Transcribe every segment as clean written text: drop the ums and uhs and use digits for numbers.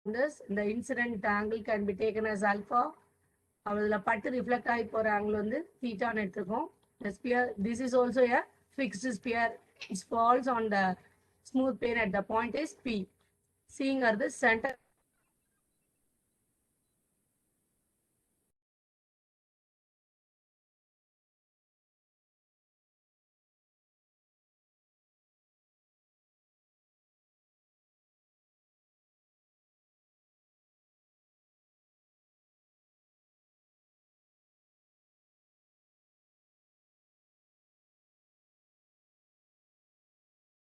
this, the incident angle can be taken as alpha. அதில் பட்டு reflect ஆகி போகிற ஆங்கிள் வந்து தீட்டான்னு எடுத்துருக்கோம். The sphere, this is also a fixed sphere. It falls on the smooth plane at the point is P. Seeing at the center.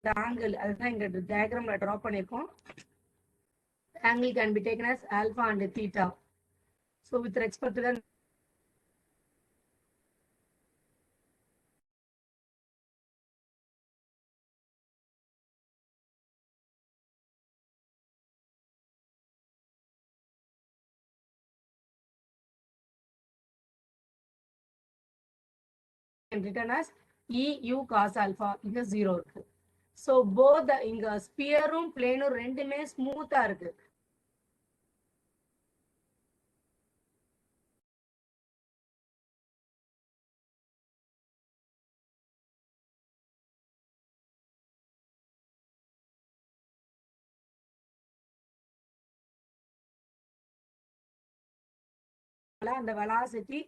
The angle, அதுதான் இங்க diagramல draw பண்ணிருக்கோம். Angle can be taken as alpha and theta. So with respect to the written as EU cos alpha இங்க 0 இருக்கு. So both the இங்க ஸ்பியரும் பிளேனும் ரெண்டுமே ஸ்மூத்தா இருக்கு. அந்த velocity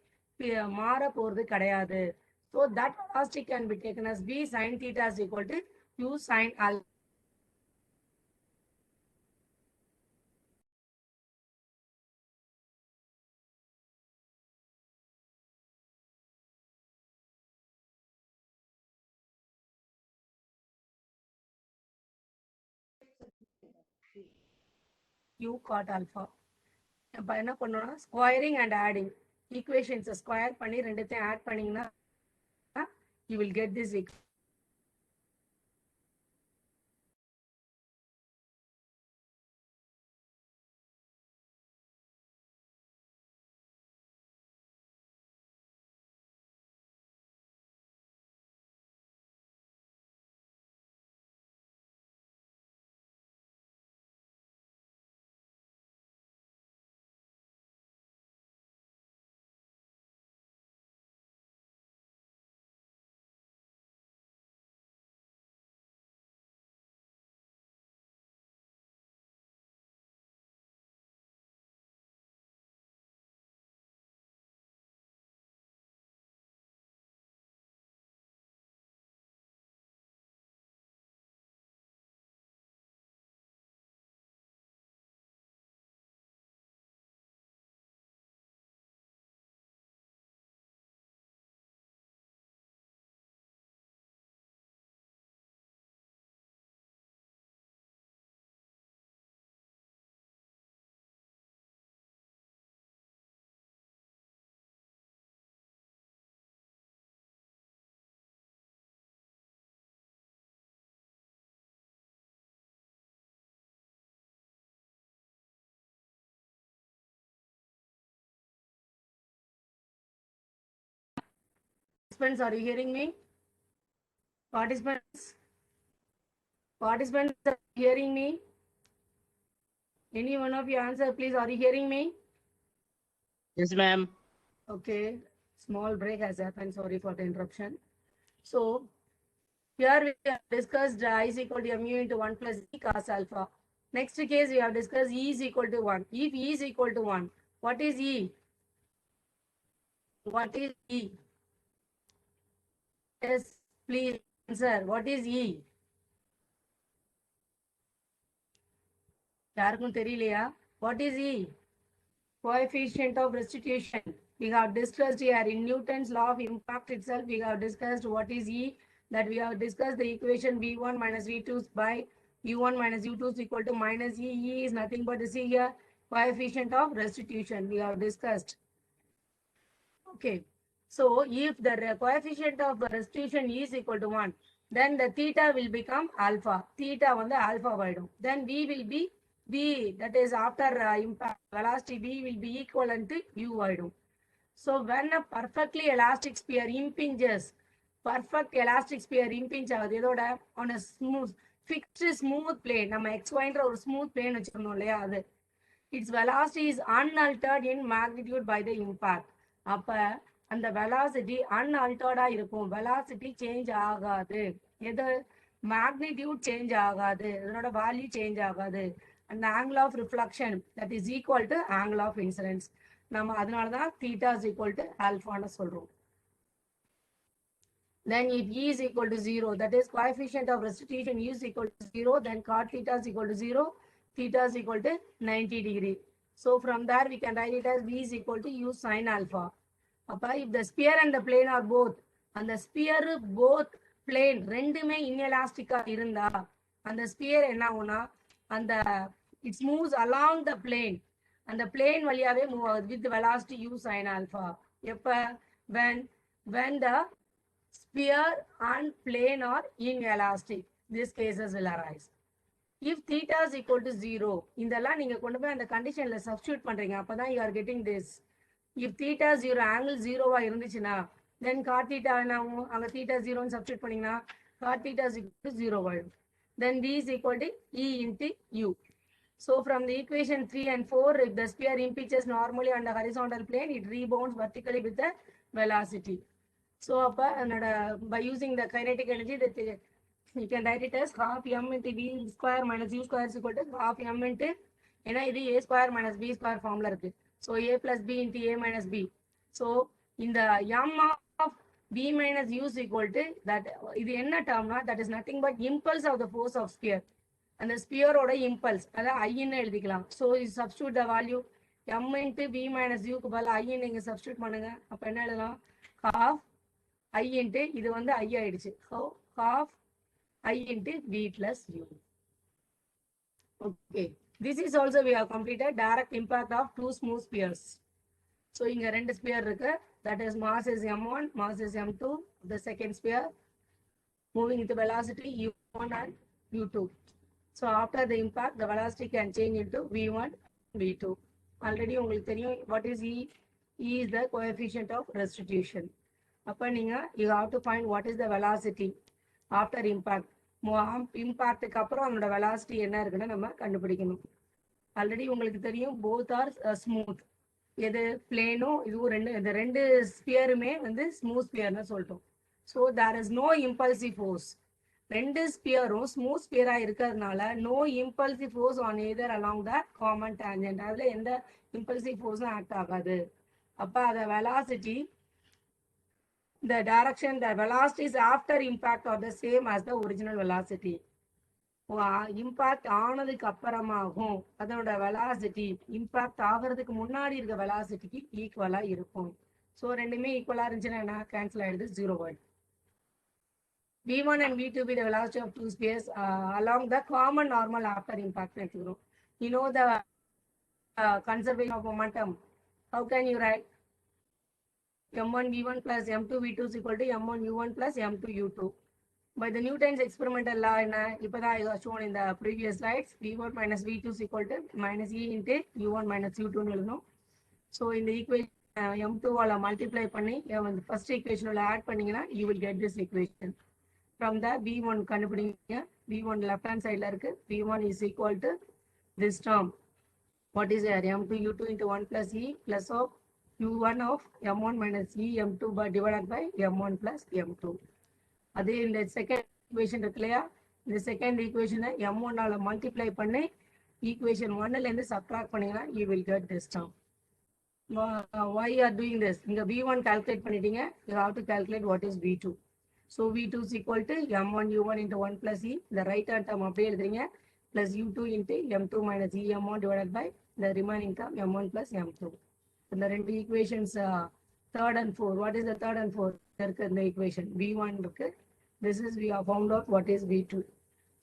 மாற போறது கிடையாது. So that velocity can be taken as V sin theta is equal to U sin alpha. U cot alpha. அப்ப என்ன பண்ணோம்னா squaring and adding equations square பண்ணி ரெண்டுத்தையும் ஆட் பண்ணீங்கன்னா you will get this equation. Participants, are you hearing me? Participants, are you hearing me? Any one of you answer, please. Are you hearing me? Yes, ma'am. Okay. Small break has happened. Sorry for the interruption. So here we have discussed I is equal to mu into 1 plus E cos alpha. Next case we have discussed E is equal to 1. If E is equal to 1, what is E? What is E? Yes, please answer. What is E? யாருக்கும் தெரியலையா? What is E? Coefficient of restitution. We have discussed here in Newton's law of impact itself. We have discussed what is E. That we have discussed the equation V1 minus V2 by U1 minus U2 is equal to minus E. E is nothing but see here coefficient of restitution. We have discussed. Okay. So if the coefficient of restitution is equal to 1, then the theta will become alpha. Theta on the alpha vaidum. Then V will be V, that is after impact velocity V will be equivalent to U vaidum. So when a perfectly elastic sphere impinges, perfect elastic sphere impinge ஆகுது on a smooth fixed smooth plane, நம்ம XY ஒரு smooth plane வச்சிருந்தோம் இல்லையா அது. its velocity is unaltered in magnitude by the impact. அப்ப அந்த velocity unaltered இருக்கும். velocity change ஆகாது. எது magnitude change ஆகாது. இதனோட value change ஆகாது. and angle of reflection that is equal to angle of incidence. நம்ம அதனால தான் theta is equal to alpha ன்னு சொல்றோம். Then if E is equal to 0, that is coefficient of restitution E is equal to 0, then cot theta is equal to 0, theta is equal to 90 degree. So from there we can write it as V is equal to U sin alpha. If the sphere and the plane are both, and the sphere both plane ரெண்டுமே inelastic இருந்தா அந்த sphere என்ன ஆகும்னா அந்த it moves along the plane and the plane வழியாவே move ஆகுது with the velocity U sin alpha. எப்ப when the sphere and plane are inelastic, these cases will arise. If theta is equal to 0, இதெல்லாம் நீங்க கொண்டு போய் அந்த கண்டிஷன்ல substitute பண்றீங்க, அப்பதான் you are getting this. If theta 0, angle 0 இருந்துச்சுன்னா then cot theta என்ன ஆகும்? அங்க theta 0 ன்னு சப்ஸ்டிட்யூட் பண்ணீங்கன்னா cot theta is equal to 0 ஆயிடும். Then V is equal to E into U. So from the equation 3 and 4, if the sphere impinges normally on the horizontal plane, it rebounds vertically with the velocity. So by using the kinetic energy, that you can write it as half m into v square minus u square is equal to half m into a square minus b square formula இருக்கு. So a plus b into a minus b. So in the m of b minus u is equal to that, இது என்ன termனா, that is nothing but impulse of the force of sphere. And the sphere ஓட impulse, அத I ன்னு எழுதிக்கலாம். So you substitute the value m into b minus u க்கு பதிலா I ன்னு இங்க substitute பண்ணுங்க. அப்ப என்ன எழுதலாம்? half I into இது வந்து I ஆயிடுச்சு. So half I into v plus u. Okay. This is also we have completed direct impact of two smooth spheres. So இங்க ரெண்டு sphere இருக்கு. That is mass is m1, mass is m2. The second sphere moving with the velocity u1 and u2. So after the impact, the velocity can change into v1, v2. Already உங்களுக்கு தெரியும் what is E? E is the coefficient of restitution. அப்ப நீங்க you have to find what is the velocity after impact. இம்பாக்டுக்கு அப்புறம் அதோட velocity என்ன இருக்குன்னு நம்ம கண்டுபிடிக்கணும். ஆல்ரெடி உங்களுக்கு தெரியும் both are smooth. எது பிளேனும் இதுவும் இந்த ரெண்டு ஸ்பியருமே வந்து ஸ்மூத் ஸ்பியர்னு சொல்லிட்டோம். So there is no impulsive force. ரெண்டு ஸ்பியரும் ஸ்மூத் ஸ்பியரா இருக்கிறதுனால no impulsive force on either along the common tangent. அதுல எந்த இம்பல்சிவ் ஃபோர்ஸும் ஆக்ட் ஆகாது. அப்ப அத velocity the direction, the velocities after impact are the same as the original velocity. Impact ஆனதுக்கு அப்புறமாகும் அதோட வெலாசிட்டி இம்பாக்ட் ஆகிறதுக்கு முன்னாடி இருக்க வெலாசிட்டிக்கு ஈக்குவலா இருக்கும். ஸோ ரெண்டுமே ஈக்குவலா இருந்துச்சுன்னா கேன்சல் ஆயிடுது, 0 ஆயிடுது. v1 and v2 be the velocity of two spheres along the common normal after impact. You know the conservation of momentum. How can you write? m1 v1 plus m2 v2 is equal to m1 u1 plus m2 u2. By the Newton's experimental law, I was shown in the previous slides, v1 minus v2 is equal to minus e into u1 minus u2. So in the equation m2 wala multiply பண்ணி the first equation wala add பண்ணீங்கன்னா you will get this equation. From the v1 கண்டுபிடிங்க. v1 left hand side ல இருக்கு. v1 is equal to this term. What is there? m2 u2 into 1 plus e plus of u1 of m1 minus e m2 divided by m1 plus m2. அதே இந்த second equation இருக்கு இல்லையா, இந்த second ஈக்குவேஷனை m1 ஆல multiply பண்ணி equation 1ல இருந்து subtract பண்ணீங்கன்னா you will get this term. Why you are doing this? இங்க v1 கால்குலேட் பண்ணிட்டீங்க, you have to calculate what is v2. So v2 is equal to m1 u1 into 1 plus e, the right hand term அப்படியே எழுதுறீங்க, plus u2 into m2 minus e m1 divided by the remaining term m1 plus m2. இந்த ரெண்டு equations third and fourth. What is the third and fourth? இருக்கு இந்த equation v1 இருக்கு. This is we have found out what is v2.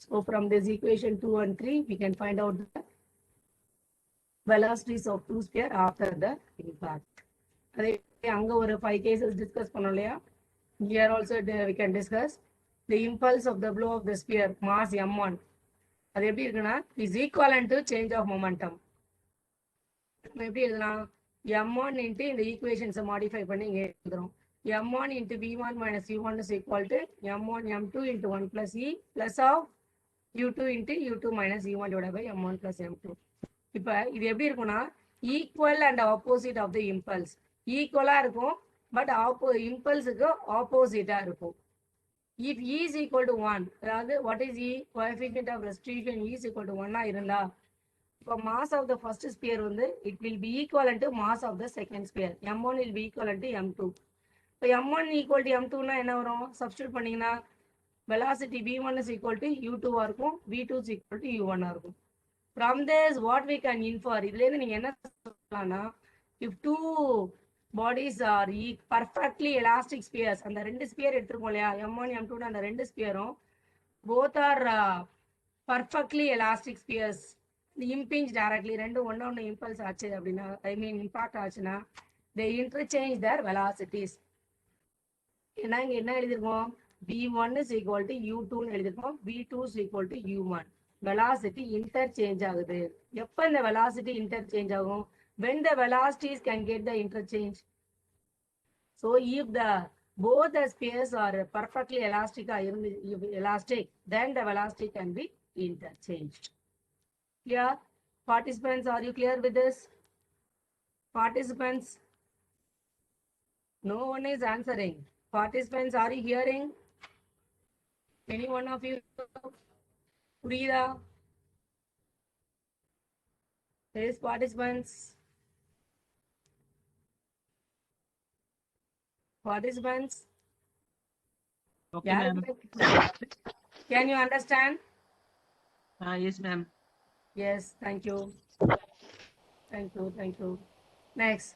So from this equation 2 and 3 we can find out the velocities of two sphere after the impact. அதே அங்க ஒரு 5 cases discuss பண்ணோம் இல்லையா, here also we can discuss the impulse of the blow of the sphere mass m1. அது எப்படி இருக்குன்னா is equivalent to change of momentum. எப்படி எழுதலாம்? m1 into இந்த ஈக்குவேஷன்ஸை மாடிஃபை பண்ணி இங்கே எழுதுறோம். m1 into v1 minus u1 is equal to m1 m2 into 1 plus e plus of u2 into u2 minus e1 divided by m1 plus m2. இப்போ இது எப்படி இருக்கும்னா equal and opposite of the impulse. ஈக்குவலாக இருக்கும் but இம்பல்ஸுக்கு ஆப்போசிட்டாக இருக்கும். If E is equal to 1, அதாவது what is E? Coefficient of restitution E is equal to 1 இருந்தா இப்போ mass of the first sphere வந்து it will be equivalent to mass of the second sphere. M1 will be equivalent to M2. இப்போ M1 equal to M2னா என்ன வரும்? Substitute பண்ணீங்கன்னா velocity V1 is equal to U2 இருக்கும், V2 is equal to U1 இருக்கும். From this what we can infer, இதுலேருந்து நீங்க என்ன சொல்லலாம்னா if two bodies are perfectly elastic spheres, அந்த ரெண்டு ஸ்பியர் எடுத்துருக்கோம் இல்லையா M1 M2 அந்த ரெண்டு ஸ்பியரும் both are perfectly elastic spheres, impinge directly, ரெண்டு ஒன்று impulse ஆச்சு அப்படின்னா I mean impact ஆச்சுன்னா they interchange their velocities. ஏன்னா இங்க என்ன எழுதிருக்கோம் V1 is equal to U2 எழுதிருக்கோம், V2 is equal to U1. velocity interchange ஆகுது. எப்ப இந்த velocity interchange ஆகும்? When the velocities can get the interchange. So if both the spheres are perfectly elastic, then the velocity can be interchanged. Clear? Participants, are you clear with this? Participants? No one is answering. Participants, are you hearing? Any one of you? புரியுதா? Yes, participants. Participants. Okay, ma'am. Can you understand? Yes, ma'am. Yes, thank you. Thank you, thank you. Next,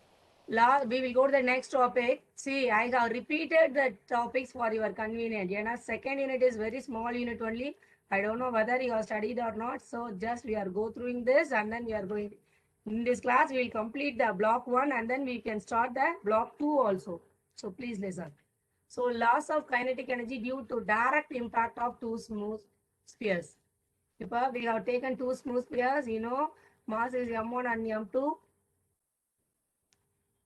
we will go to the next topic. See, I have repeated the topics for your convenience. You know, second unit is very small unit only. I don't know whether you have studied or not. So just we are go through this and then we are going. In this class, we will complete the block 1 and then we can start the block 2 also. So please listen. So loss of kinetic energy due to direct impact of two smooth spheres. If we have taken two smooth spheres, you know, mass is M1 and M2.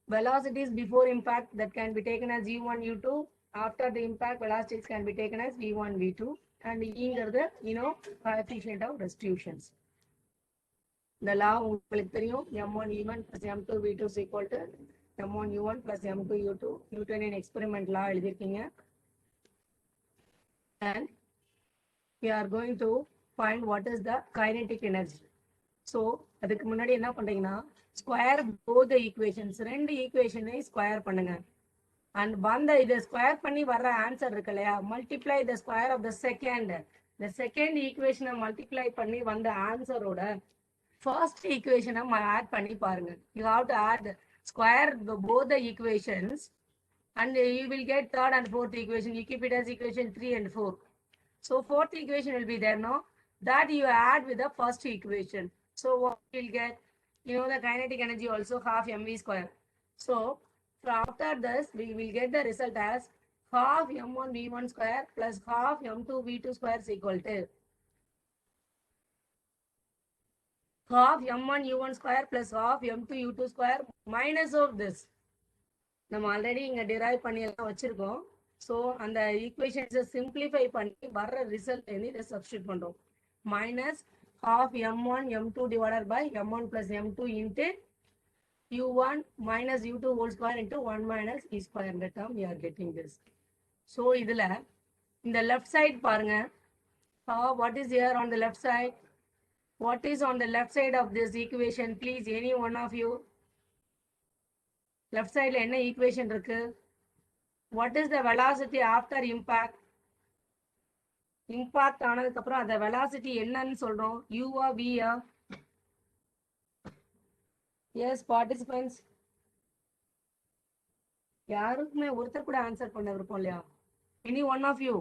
Velocities before impact that can be taken as U1, U2. After the impact, velocities can be taken as V1, V2. And E are the, you know, coefficient of restitutions. The law உங்களுக்கு தெரியும் M1 U1 plus M2 V2 is equal to M1 U1 plus M2 U2. Newtonian experiment law எழுதிருக்கீங்க. And we are going to find what is the kinetic energy. So அதுக்கு முன்னாடி என்ன பண்றீங்கன்னா square both the equations, ரெண்டு ஈக்குவேஷனை square பண்ணுங்க. And வந்த இதை square பண்ணி வர்ற ஆன்சர் இருக்கு இல்லையா, multiply the square of the second. இந்த செகண்ட் ஈக்குவேஷனை மல்டிப்ளை பண்ணி வந்த ஆன்சரோட ஃபர்ஸ்ட் ஈக்குவேஷனை ஆட் பண்ணி பாருங்க. You have to add square both the equations and you will get third and fourth equation. You keep it as equation 3 and 4. So fourth equation will be there, no? That you add with the first equation. So what you will get? You know the kinetic energy also half mv square. So after this we will get the result as half m1 v1 square plus half m2 v2 square is equal to half m1 u1 square plus half m2 u2 square minus of this. நம்ம already இங்க drive பண்ணி எல்லாம் வச்சிருக்கோம். So அந்த ஈக்குவேஷன்ஸை simplify பண்ணி வர்ற result இதை substitute பண்றோம். Minus half m1 m2 divided by m1 plus m2 into u1 minus u2 whole square into 1 minus e square. இந்த term we are getting this. So இதுல இந்த left side பாருங்க. What is here on the left side? What is on the left side of this equation? Please, any one of you. Left side என்ன equation இருக்கு? What is the velocity after impact? Impact ஆனதுக்கு அப்புறம் அந்த velocity என்னன்னு சொல்றோம்? யூவா வியா? S participants, யாருக்குமே ஒருத்தர் கூட ஆன்சர் பண்ண விருப்பம் இல்லையா? Any one of you?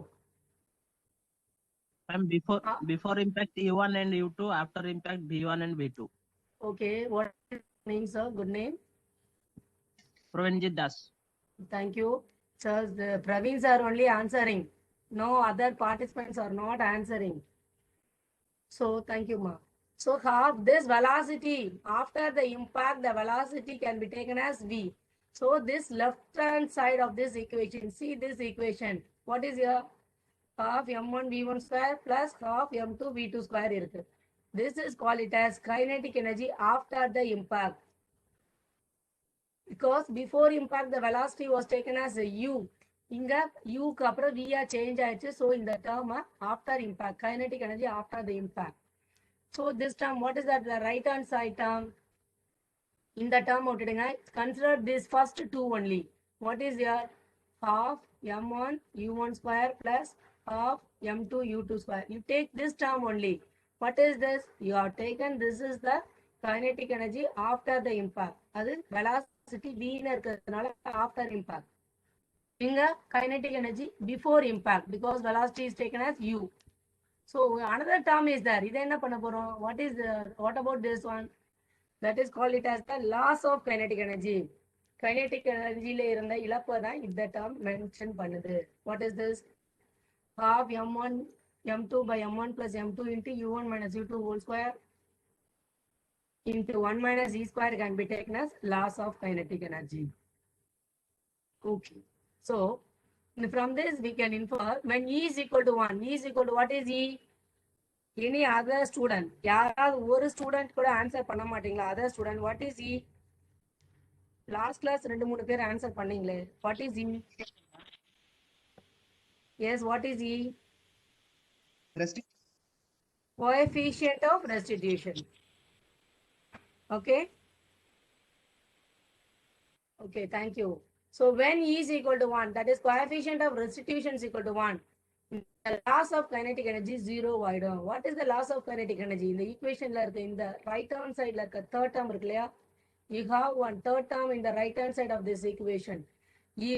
Before impact U1 and U2, after impact V1 and V2. Okay, what is your name, sir? Good name? Pravinjit Das. Thank you. Sir, the Praveen sir only answering. No other participants are not answering. So thank you, ma. So half this velocity after the impact, the velocity can be taken as v. So this left hand side of this equation, see this equation, what is here? Half m1 v1 square plus half m2 v2 square இருக்கு. This is called it as kinetic energy after the impact. Because before impact the velocity was taken as a u. இங்க u க்கு அப்புறம் v ஆ change ஆயிடுச்சு. So இந்த term after impact, kinetic energy after the impact. So this term, what is that? The right hand side term. In the term விட்டுடுங்க. Consider this first two only. What is your half m1 u1 square plus half m2 u2 square. You take this term only. What is this? You have taken, this is the kinetic energy after the impact. அது velocity v ன்னு இருக்கிறதுனால after impact. இங்க kinetic energy before impact because velocity is taken as u. So another term is there. இதை என்ன பண்ண போறோம்? What about this one? That is called it as the loss of kinetic energy. Kinetic energy ல இருந்த இழப்பை தான் இந்த term mention பண்ணுது. What is this? Half m1 m2 by m1 plus m2 into u1 minus u2 whole square into 1 minus e square can be taken as loss of kinetic energy. Okay. So from this we can infer when e is equal to 1, e is equal to what is e? Any other student? யாராவது ஒரு student கூட answer பண்ண மாட்டீங்களா? Other student, what is e? Last class 2-3 பேர் answer பண்ணீங்களே. What is e? Yes, what is e? Coefficient of restitution. Okay. Okay, thank you. So when e is equal to 1, that is coefficient of restitution is equal to 1. The loss of kinetic energy is 0 ஆயிடும். What is the loss of kinetic energy? இந்த equationல இருக்க இந்த right hand sideல இருக்க third term இருக்கு இல்லையா? You have one third term in the right hand side of this equation. E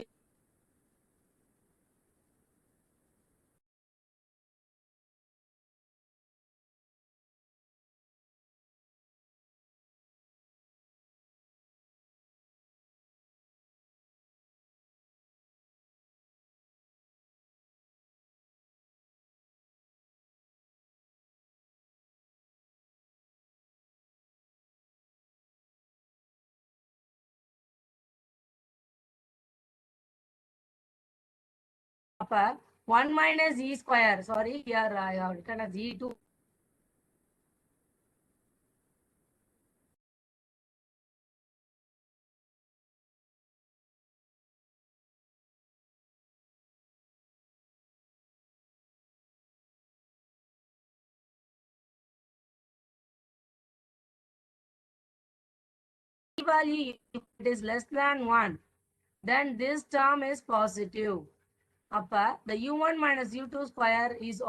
upper 1 minus e square. Sorry, here I have written as e2. Value, if it is less than 1, then this term is positive. Upper the u1 minus u2 square is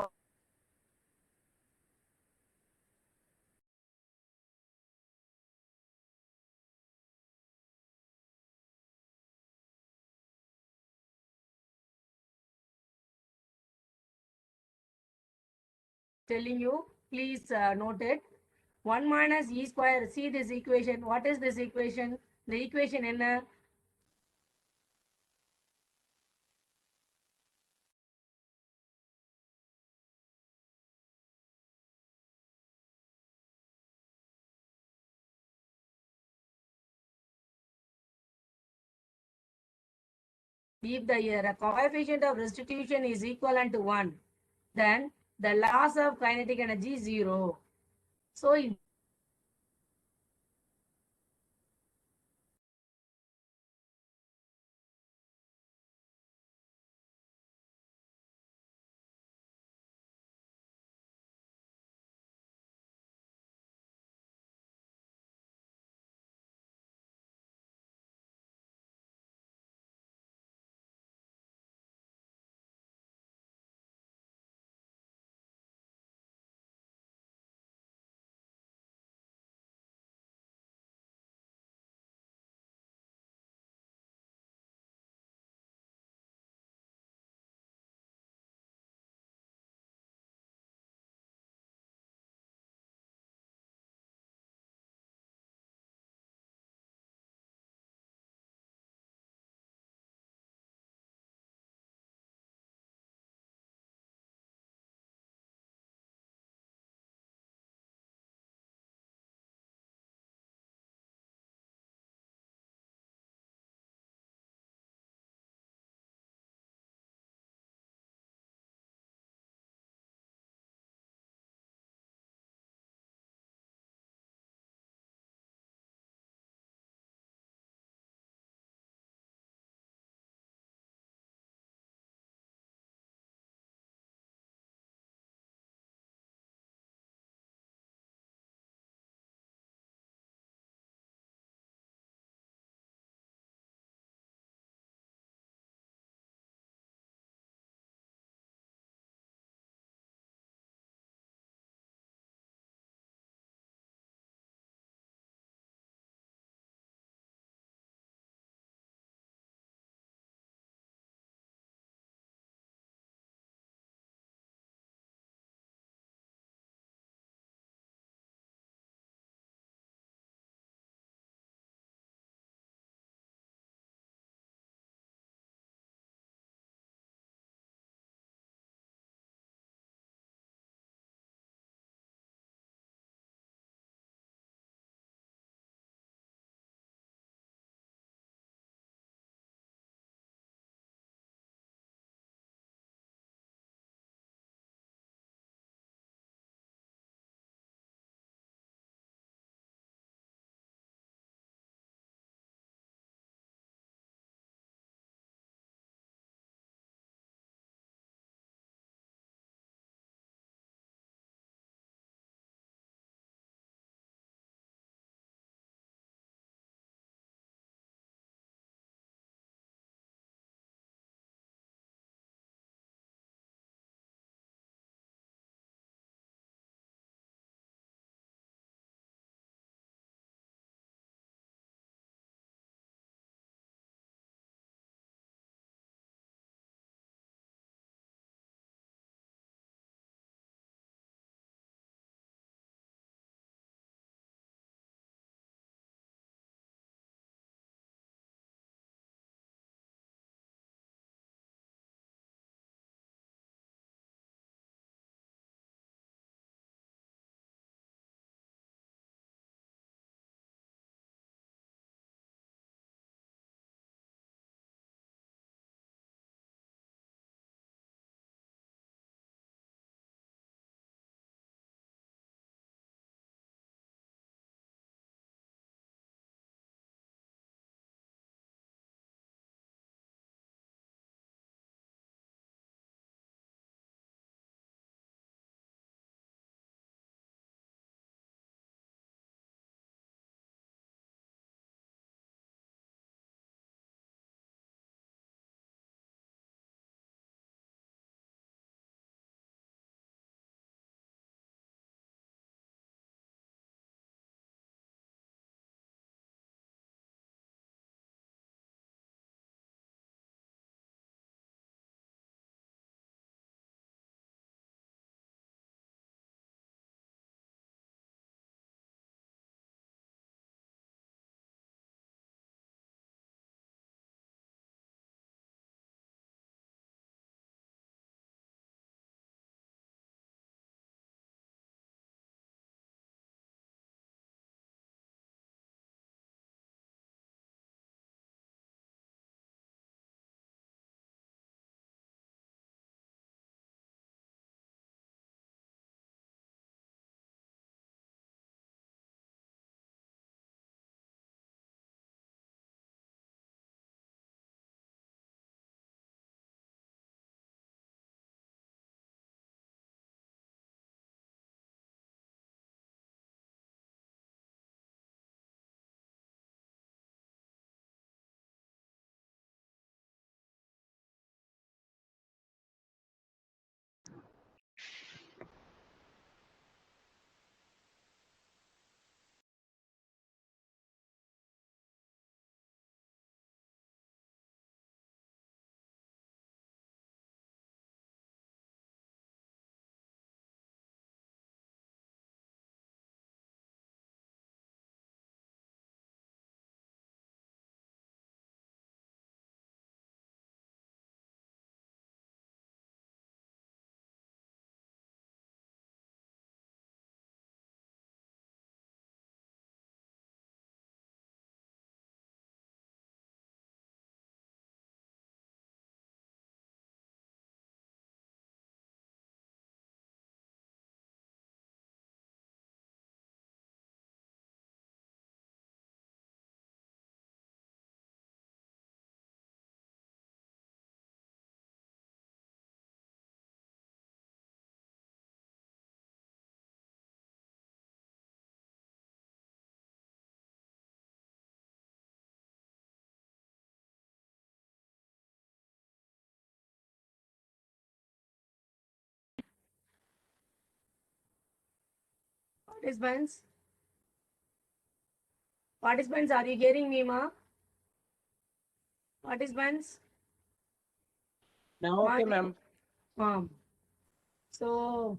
telling you, please note it. 1 minus e square. See this equation. What is this equation? The equation என்ன? If the coefficient of restitution is equivalent to 1, then the loss of kinetic energy is 0. So Participants? Participants, are you hearing me, ma? Participants? Now, okay, ma'am. So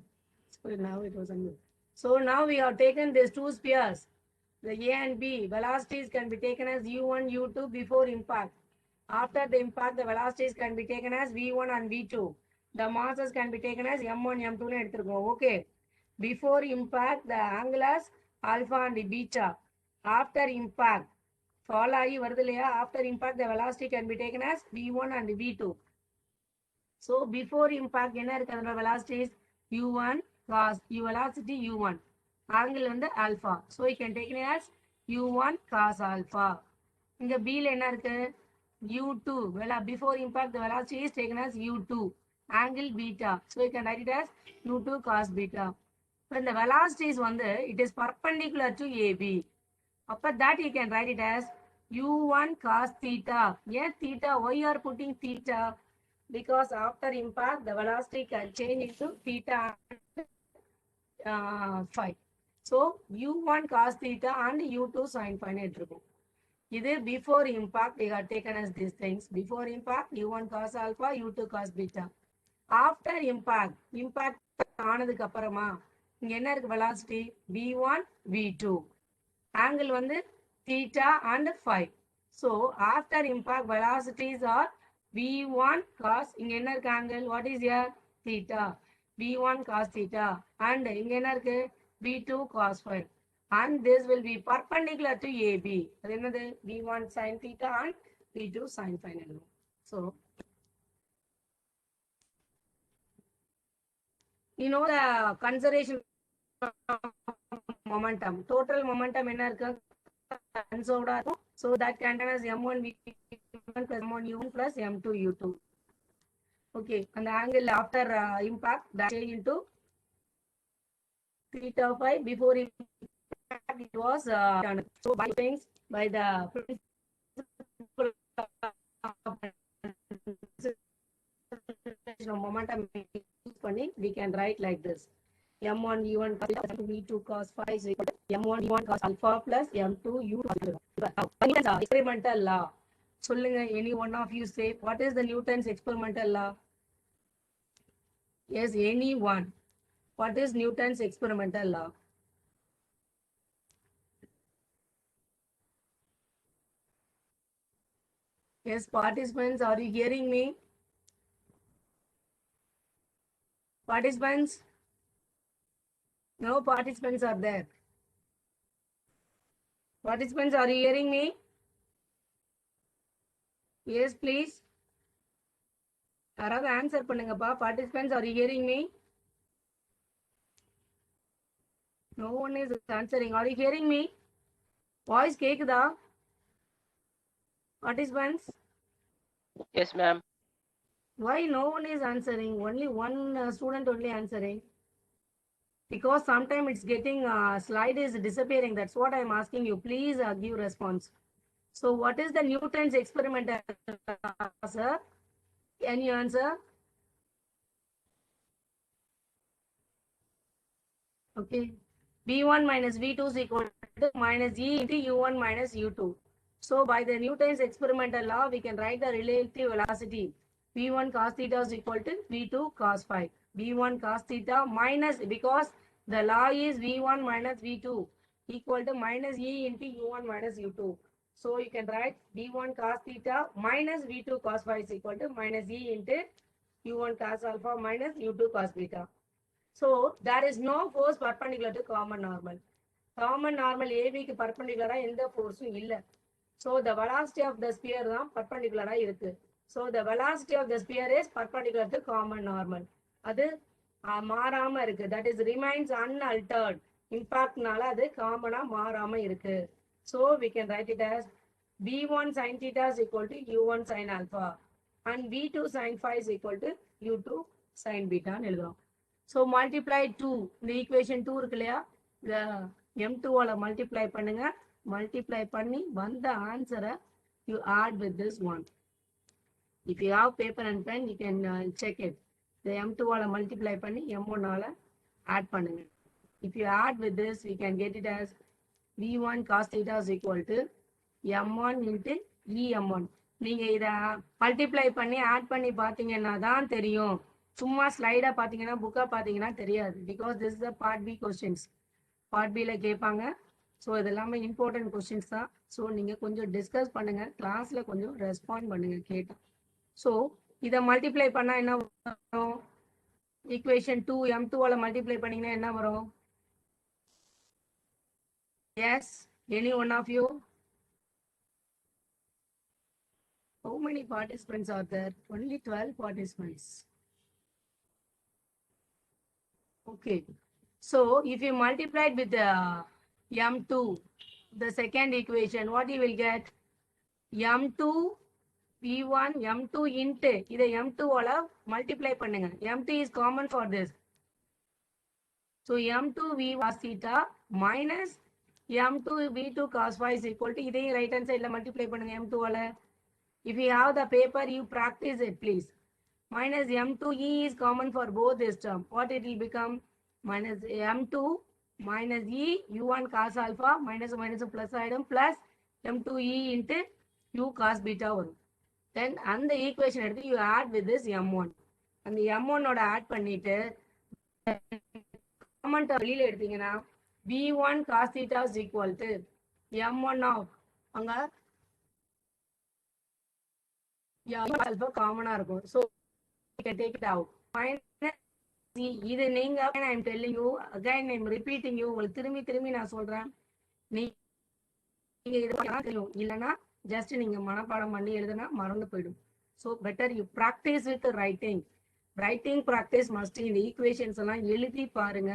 now it was unmute. So now we have taken these two spheres, the A and B. Velocities can be taken as U1, U2 before impact. After the impact, the velocities can be taken as V1 and V2. The masses can be taken as M1, M2. Okay. Before impact, the angle as alpha and beta. After impact, fall ஆகி வருது இல்லையா? After impact, the velocity can be taken as V1 and V2. So before impact என்ன இருக்கு அதோட velocities u1 cos velocity u1 angle வந்து alpha. So you can take it as u1 cos alpha. இங்க b ல என்ன இருக்கு u2 before impact the velocity is taken as u2 angle beta. So you can write it as u2 cos beta. When the velocities வந்து it is perpendicular to AB. After that you can write it as u1 cos theta. Yeah, theta. Why you are putting theta? Because after impact the velocity can change into theta phi. So u1 cos theta and u2 sin phi இருக்கும். இது before impact they are taken as these things. Before impact u1 cos alpha, u2 cos beta. After impact ஆனதுக்கு அப்புறமா இங்க என்ன இருக்கு velocity v1 v2 angle வந்து theta and phi. So after impact velocities are v1 cos இங்க என்ன இருக்கு angle what is here theta v1 cos theta and இங்க என்ன இருக்கு v2 cos phi and this will be perpendicular to AB. அது என்னது v1 sin theta and v2 sin phi. So you know the conservation momentum, total momentum என்ன இருக்கு conserved ஆகும். So that can contain as m1 v1 plus m1 u1 plus m2 u2. Okay, and the angle after impact that change into theta phi. Before impact it was so by things by the principle of momentum use பண்ணி we can write like this m1 u1 cos alpha v2 cos phi is equal to m1 u1 cos alpha plus m2 u2 experimental law. சொல்லுங்க, any one of you say what is the Newton's experimental law? Yes, any one. What is Newton's experimental law? Yes, participants, are you hearing me? Participants? No participants are there. Participants, are you hearing me? Yes, please. யாராவது answer பண்ணுங்கப்பா. Participants, are you hearing me? No one is answering. Are you hearing me? Voice கேக்குதா? Participants? Yes, ma'am. Why no one is answering? Only one student only answering. Because sometimes it's getting slide is disappearing. That's what I'm asking you. Please give response. So what is the Newton's experimental law, sir? Can you answer? Okay. V1 minus V2 is equal to minus E into U1 minus U2. So by the Newton's experimental law, we can write the relative velocity. V1 cos theta is equal to V2 cos phi. V1 cos theta minus, because the law is V1 minus V2 equal to minus E into U1 minus U2. So you can write V1 cos theta minus V2 cos phi is equal to minus E into U1 cos alpha minus U2 cos beta. So there is no force perpendicular to common normal. Common normal AB க்கு perpendicular எந்த forceம் இல்ல. So the velocity of the sphere தான் perpendicular இருக்கு. So the velocity of the sphere is perpendicular to common normal. அது மாறாம இருக்கு. That is remains unaltered. Impactனால அது காமனா மாறாம இருக்கு. So we can write it as V1 sin theta is equal to U1 sin alpha and V2 sin phi is equal to U2 sin beta ன்னு எழுதுறோம். So multiply 2. The equation 2 இருக்கு இல்லையா? The M2 ஆல multiply பண்ணுங்க. Multiply பண்ணி வந்த ஆன்சரை you add with this one. If you have paper and pen, you can check it. The M2 ஆல multiply பண்ணி M1 ஆல add பண்ணுங்க. If you add with this, we can get it as V1 cos theta is equal to M1 into EM1. நீங்க இத multiply பண்ணி add பண்ணி பார்த்தீங்கன்னா தான் தெரியும். சும்மா ஸ்லைடா பார்த்தீங்கன்னா புக்கா பார்த்தீங்கன்னா தெரியாது. Because this is the part B questions. Part பில கேட்பாங்க. ஸோ இது எல்லாமே இம்பார்ட்டன்ட் கொஸ்டின்ஸ் தான். ஸோ நீங்க கொஞ்சம் டிஸ்கஸ் பண்ணுங்க, கிளாஸ்ல கொஞ்சம் ரெஸ்பாண்ட் பண்ணுங்க கேட்டா. ஸோ இதை மல்டிப்ளை பண்ணா என்ன வரும்? ஈக்குவேஷன் 2 M2 மல்டிப்ளை பண்ணீங்கன்னா என்ன வரும்? Yes, any one of you? How many participants are there? Only 12 participants. Okay. So if you multiply it with M2, the second equation, what you will get? M2 V1 M2 into இதை M2 multiply பண்ணுங்க. M2 is common for this. So M2 V cos theta minus M2 V2 cos phi is equal to இதையும் right hand side multiply பண்ணுங்க M2 If you have the paper, you practice it, please. Minus M2E is common for both this term. What it will become? Minus M2 minus E U1 cos alpha minus minus plus item plus M2E into U cos beta 1. Then and the equation you add with this M1. And the M1 oda add பண்ணிட்டு common term வெளியில எடுத்தீங்கன்னா V1 cos theta is equal to M1 of அங்க alpha common இருக்கும். So you can take it out. Minus இது நீங்க I am telling you again, I am repeating you. உங்களுக்கு திரும்பி நான் சொல்றேன். நீங்க இது தெரியும் இல்லனா ஜஸ்ட் நீங்க மனப்பாடம் பண்ணி எழுதுனா மறந்து போய்டும். So better you practice with writing. Writing practice must in the equations எல்லாம் எழுதி பாருங்க.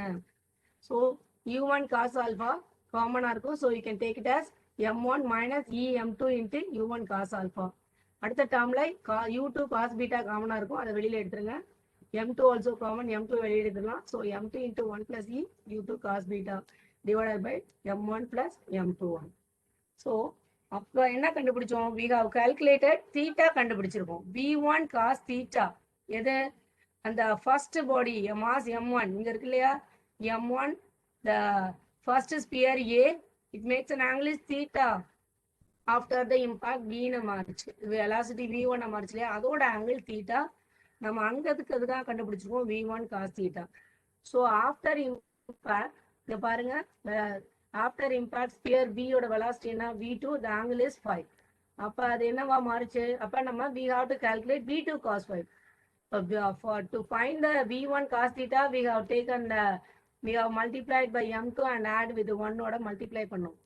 So U1 cos alpha common இருக்கும். So you can take it as M1 minus EM2 into U1 cos alpha. அடுத்த டேர்ம்ல U2 cos beta காமனா இருக்கும். அதை வெளியில எடுத்துருங்க. M2 also common. M2 வெளியில எடுத்துடலாம். So M2 into 1 plus E U2 cos beta divided by M1 plus M21. So அப்போ என்ன கண்டுபிடிச்சோம்? We have calculated theta கண்டுபிடிச்சிருக்கோம். V1 cos theta எது? அந்த first body mass M1 இங்க இருக்கு இல்லையா? M1 the first sphere A, it makes an angle is theta. After the impact V மாறிச்சு, velocity V1 மாறிச்சு இல்லையா? அதோட angle theta. நம்ம அங்கதுக்கு அதுதான் கண்டுபிடிச்சிருக்கோம் V1 cos theta. So after impact இங்க பாருங்க, after impact sphere B ஓட velocity என்ன? V2, the angle is phi. அப்ப அது என்னவா மாறிச்சு? அப்ப நம்ம we have to calculate V2 cos phi. For to find the V1 cos theta, we have taken we have multiplied by M2 and add with 1 ஓட multiply பண்ணோம்.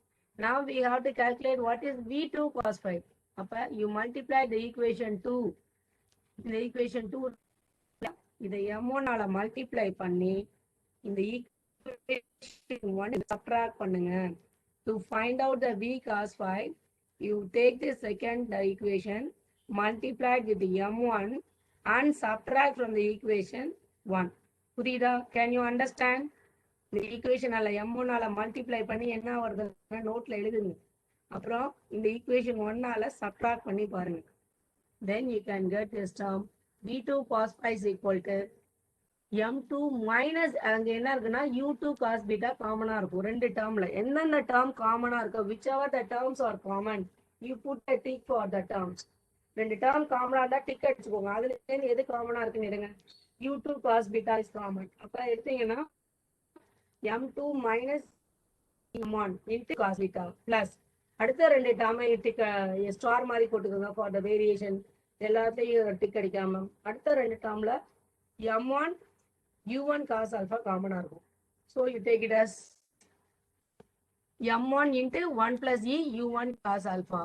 Now we have to calculate what is V2 cos phi. அப்ப you multiply the equation 2. இந்த equation 2 இதை M1 multiply பண்ணி இந்த equation 1 subtract பண்ணுங்க. To find out the V cos phi, you take the second equation, multiply with the M1 and subtract from the equation 1. புரியுதா? Can you understand? இந்த equation M1 multiply பண்ணி என்ன வருது நோட்ல எழுதுங்க. அப்புறம் இந்த equation 1 subtract பண்ணி பாருங்க. Then you can get this term V2 cos phi is equal to M2 minus அங்க என்ன இருக்குன்னா U2 cos beta காமனா இருக்கும். ரெண்டு டேர்ம்ல என்னென்ன டேர்ம் காமனா இருக்கு, whichever the terms are common, you put a tick for the terms. ரெண்டு டேர்ம் காமனா இருந்தா டிக் அடிச்சுக்கோங்க. அதுல எது காமனா இருக்குன்னு எடுங்க. U2 cos beta is common. அப்ப எடுத்தீங்கன்னா M2 minus M1 into cos beta plus அடுத்த ரெண்டு டேர்மை டிக் ஸ்டார் மாதிரி போட்டுக்கோங்க for the variation. எல்லாத்தையும் டிக் அடிக்காம அடுத்த ரெண்டு டேர்ம்ல M1 U1 cos alpha common இருக்கும். So you take it as M1 into 1 plus E U1 cos alpha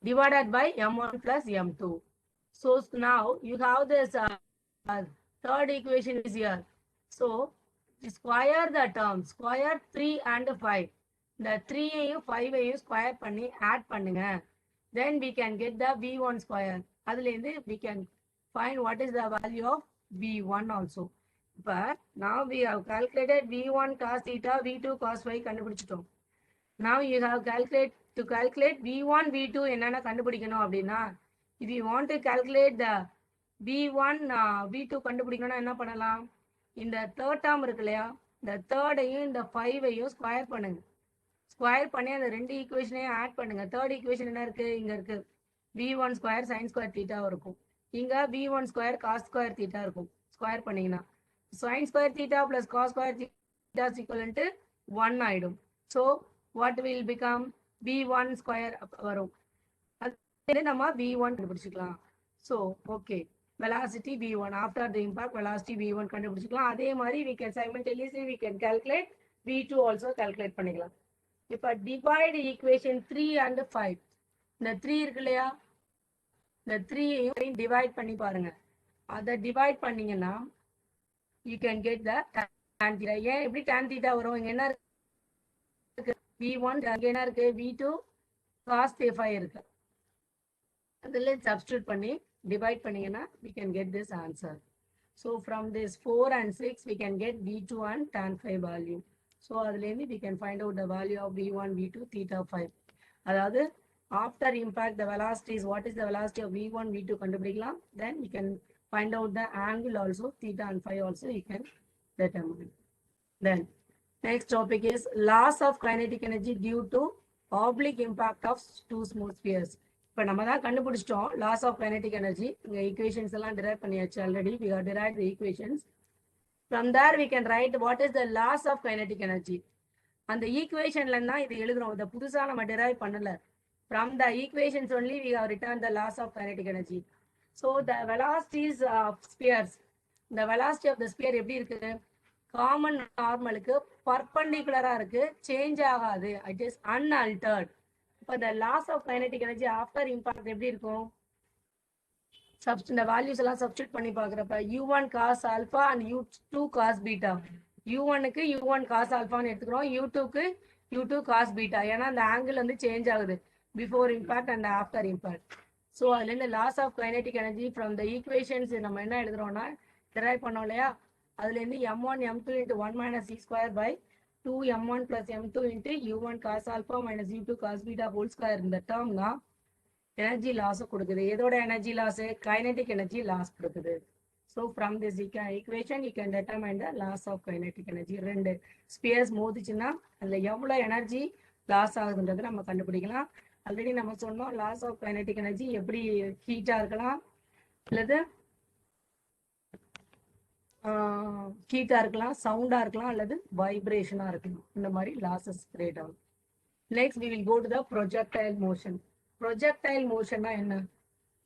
divided by M1 plus M2. So now you have this third equation is here. So square the term, square 3 and 5. The 3 ஐயும் 5 ஐயும் square பண்ணி add பண்ணுங்க. Then we can get the V1 square. அதுலேருந்து we can find what is the value of V1 also. But now we have calculated V1 cos theta, V2 cos phi கண்டுபிடிச்சிட்டோம். Now you have to calculate V1, V2 என்னென்ன கண்டுபிடிக்கணும் அப்படின்னா, if you want to calculate the V1, V2 கண்டுபிடிக்கணும்னா என்ன பண்ணலாம்? இந்த third term இருக்கு இல்லையா, இந்த தேர்டையும் இந்த 5ஐயும் ஸ்கொயர் பண்ணுங்க. ஸ்கொயர் பண்ணி அந்த ரெண்டு ஈக்குவேஷனையும் ஆட் பண்ணுங்க. தேர்ட் ஈக்குவேஷன் என்ன இருக்கு, இங்க இருக்கு v1 square sin square theta இருக்கும். இங்க v1 square cos square theta இருக்கும். ஸ்கொயர் பண்ணீங்கன்னா sin square theta plus cos square theta is equal to 1 ஆயிடும். So what will become v1 square வரும். அது நம்ம v1 கண்டுபிடிச்சிக்கலாம். So okay, velocity v1 after the impact velocity v1 கண்டுபிடிச்சிக்கலாம். அதே மாதிரி we can simultaneously we can calculate v2 also calculate பண்ணிக்கலாம். இப்போ divide equation 3 and 5. இந்த 3 இருக்கு இல்லையா, இந்த 3ஐயும் டிவைட் பண்ணி பாருங்க. அதை டிவைட் பண்ணீங்கன்னா you can get the tan theta. ஏன் எப்படி tan theta வரும், இங்க என்ன இருக்கு v1, அங்க என்ன இருக்கு v2 cos phi இருக்கு. அதில் substitute பண்ணி divide பண்ணீங்கன்னா we can get this answer. So from this 4 and 6 we can get v2 and tan phi value. So அதுலேருந்து we can find out the value of v1, v2, theta 5. அதாவது after impact the velocity is what is the velocity of v1, v2 கண்டுபிடிக்கலாம். Then we can find out the angle also, theta and phi also you can determine. Then next topic is loss of kinetic energy due to oblique impact of two smooth spheres. இப்போ நம்ம தான் கண்டுபிடிச்சிட்டோம் loss of kinetic energy. இங்கே equations எல்லாம் drive பண்ணியாச்சு already. we have derived the equations. From there we can write what is the loss of kinetic energy. அந்த ஈக்குவேஷன்ல தான் இது எழுதுறோம். இதை புதுசா நம்ம டிரைவ் பண்ணல. From the equations only we have written the loss of kinetic energy. So the velocities of spheres, the velocity of the sphere எப்படி இருக்கு, காமன் நார்மலுக்கு பர்பண்டிகுலரா இருக்கு, சேஞ்ச் ஆகாது, இட் இஸ் அன்அல்டர்ட். இப்போ the loss of kinetic energy after impact எப்படி இருக்கும், இந்த values எல்லாம் substitute பண்ணி பார்க்குறப்ப u1 cos alpha and u2 cos beta. u1க்கு u1 cos alphaன்னு எடுத்துக்கிறோம், u2க்கு u2 cos beta. ஏன்னா அந்த ஆங்கிள் வந்து சேஞ்ச் ஆகுது before impact and after impact. So அதுலேருந்து loss of kinetic energy from the equations நம்ம என்ன எழுதுறோம்னா டிரைவ் பண்ணோம் இல்லையா, அதுலேருந்து m1 m2 into 1 minus c square by 2 m1 plus m2 into u1 cos alpha minus u2 cos beta whole square. இந்த term தான் energy loss கொடுக்குது. எதோட energy loss, kinetic energy loss கொடுக்குது. So from this equation you can determine the loss of kinetic energy. ரெண்டு spheres மோதிச்சுன்னா அதில் எவ்வளோ energy loss ஆகுதுன்றது நம்ம கண்டுபிடிக்கலாம். ஆல்ரெடி நம்ம சொன்னோம் லாஸ் ஆஃப் கைனடிக் எனர்ஜி எப்படி ஹீட்டாக இருக்கலாம், அல்லது ஹீட்டாக இருக்கலாம், சவுண்டாக இருக்கலாம், அல்லது வைப்ரேஷனாக இருக்கலாம். இந்த மாதிரி லாஸஸ் கிரியேட் ஆகும். Next we will go to the projectile motion. projectile motionனா என்ன,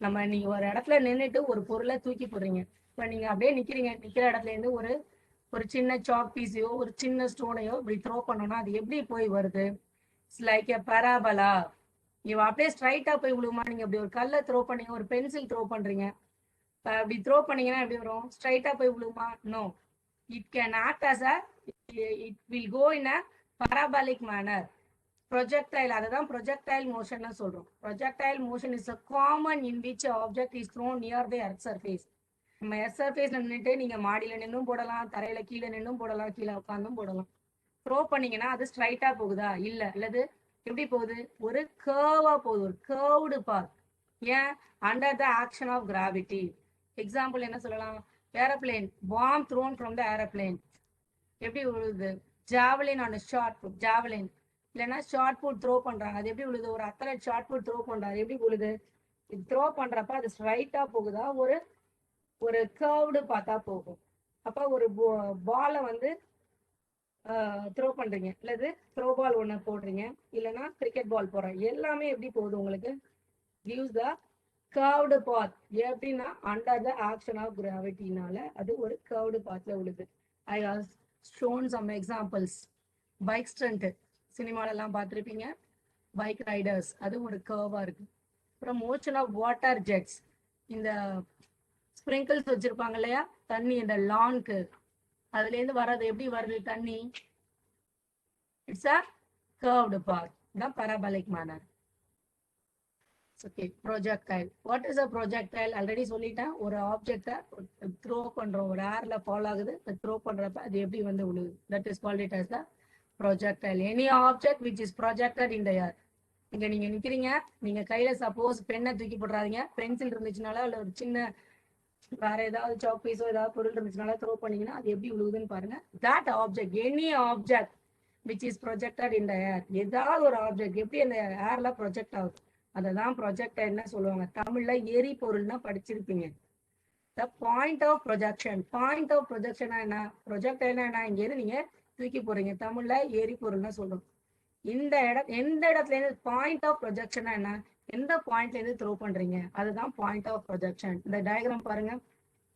நம்ம நீங்க ஒரு இடத்துல நின்றுட்டு ஒரு பொருளை தூக்கி போடுறீங்க. இப்போ நீங்க அப்படியே நிக்கிறீங்க, நிக்கிற இடத்துல இருந்து ஒரு சின்ன சாக் பீஸையோ ஒரு சின்ன ஸ்டோனையோ இப்படி த்ரோ பண்ணோம்னா அது எப்படி போய் வருது, இட்ஸ் லைக் எ பராபலா. நீ அப்படியே ஸ்ட்ரைட்டா போய் விழுமா, நீங்க அப்படி ஒரு கல்லை த்ரோ பண்ணீங்க, ஒரு பென்சில் த்ரோ பண்றீங்க, அப்படி த்ரோ பண்ணீங்கன்னா எப்படி வரும், ஸ்ட்ரைட்டா போய் விழுமா? No, it can act as a, it will go in a parabolic manner. projectile, அதுதான் projectile motion சொல்றோம். projectile motion is a common in which a object is thrown near the earth surface. நம்ம earth சர்ஃபேஸ்ல நின்றுட்டு நீங்க மாடியில நின்னும் போடலாம், தரையில கீழே நின்னும் போடலாம், கீழே உட்காந்தும் போடலாம். த்ரோ பண்ணீங்கன்னா அது ஸ்ட்ரைட்டா போகுதா, இல்ல அல்லது எப்படி போகுது, ஒரு கர்வா போகுது, ஒரு கர்வ்டு பாத். ஏன், under the action of gravity. Example என்ன சொல்லலாம், aeroplane, bomb thrown from the aeroplane எப்படி விழுது, javelin and shot put, javelin இல்லைன்னா ஷார்ட் புட் த்ரோ பண்றாங்க, அது எப்படி விழுது, ஒரு அத்லட் ஷார்ட் புட் த்ரோ பண்றாரு, எப்படி விழுது, இது த்ரோ பண்றப்ப அது ஸ்ட்ரைட்டா போகுதா, ஒரு கர்வ்டு பார்த்தா போகும். அப்ப ஒரு பாலை வந்து த்ரோ பண்றீங்க, இல்லது த்ரோ பால் ஒன்று போடுறீங்க, இல்லைன்னா கிரிக்கெட் பால் போடுறீங்க, எல்லாமே எப்படி போகுது உங்களுக்கு, gives the curved path. எப்படின்னா அண்டர் த ஆக்ஷன் ஆஃப் கிராவிட்டினால அது ஒரு கர்வ்டு பாத்ல விழுது. I have shown some examples. Bike stunt சினிமாலெல்லாம் பார்த்துருப்பீங்க, பைக் ரைடர்ஸ், அது ஒரு கர்வா இருக்கு. அப்புறம் மோஷன் ஆஃப் வாட்டர் ஜெட்ஸ், இந்த ஸ்ப்ரிங்கிள்ஸ் வச்சிருப்பாங்க இல்லையா தண்ணி, இந்த லான்க்கு, அதுல இருந்து வர்றது எப்படி வருது தண்ணி, இட்ஸ் அ கர்வ்டு பாத், தான் parabolic manner. Okay, projectile. What is a projectile, already சொல்லிட்டேன், ஒரு ஆப்ஜெக்டை த்ரோ பண்றோம், ஒரு ஏர்ல ஃபால் ஆகுது, த்ரோ பண்றப்ப அது எப்படி வந்து விழுது, that is called it as the projectile. Any object which is projected in the air. இங்க நீங்க நிக்கிறீங்க, நீங்க கையில சப்போஸ் பெண்ணை தூக்கி போடுறாதீங்க, பென்சில் இருந்துச்சுனால அல்ல ஒரு சின்ன வேற ஏதாவது சாக் பீஸோ ஏதாவது பொருள் இருந்துச்சுனால த்ரோ பண்ணீங்கன்னா அது எப்படி விழுகுதுன்னு பாருங்க. That object, any object which is projected in the air, ஏதாவது ஒரு ஆப்ஜெக்ட் எப்படி அந்த ஏர்ல ப்ரொஜெக்ட் ஆகுது அதை தான் ப்ரொஜெக்டர் என்ன சொல்லுவாங்க. தமிழ்ல எரி பொருள்னா படிச்சிருப்பீங்க. The point of projection, point of ப்ரொஜெக்ஷனா என்ன, ப்ரொஜெக்டர்னா என்ன, இங்கேருந்து நீங்க தூக்கி போடுறீங்க, தமிழ்ல எரி பொருள்னா சொல்றோம். இந்த எந்த இடத்துல இருந்து பாயிண்ட் ஆஃப் ப்ரொஜெக்ஷனா என்ன, எந்த பாயிண்ட்ல இருந்து த்ரோ பண்றீங்க அதுதான் பாயிண்ட் ஆஃப் ப்ரொஜெக்ஷன். இந்த டயக்ராம் பாருங்க,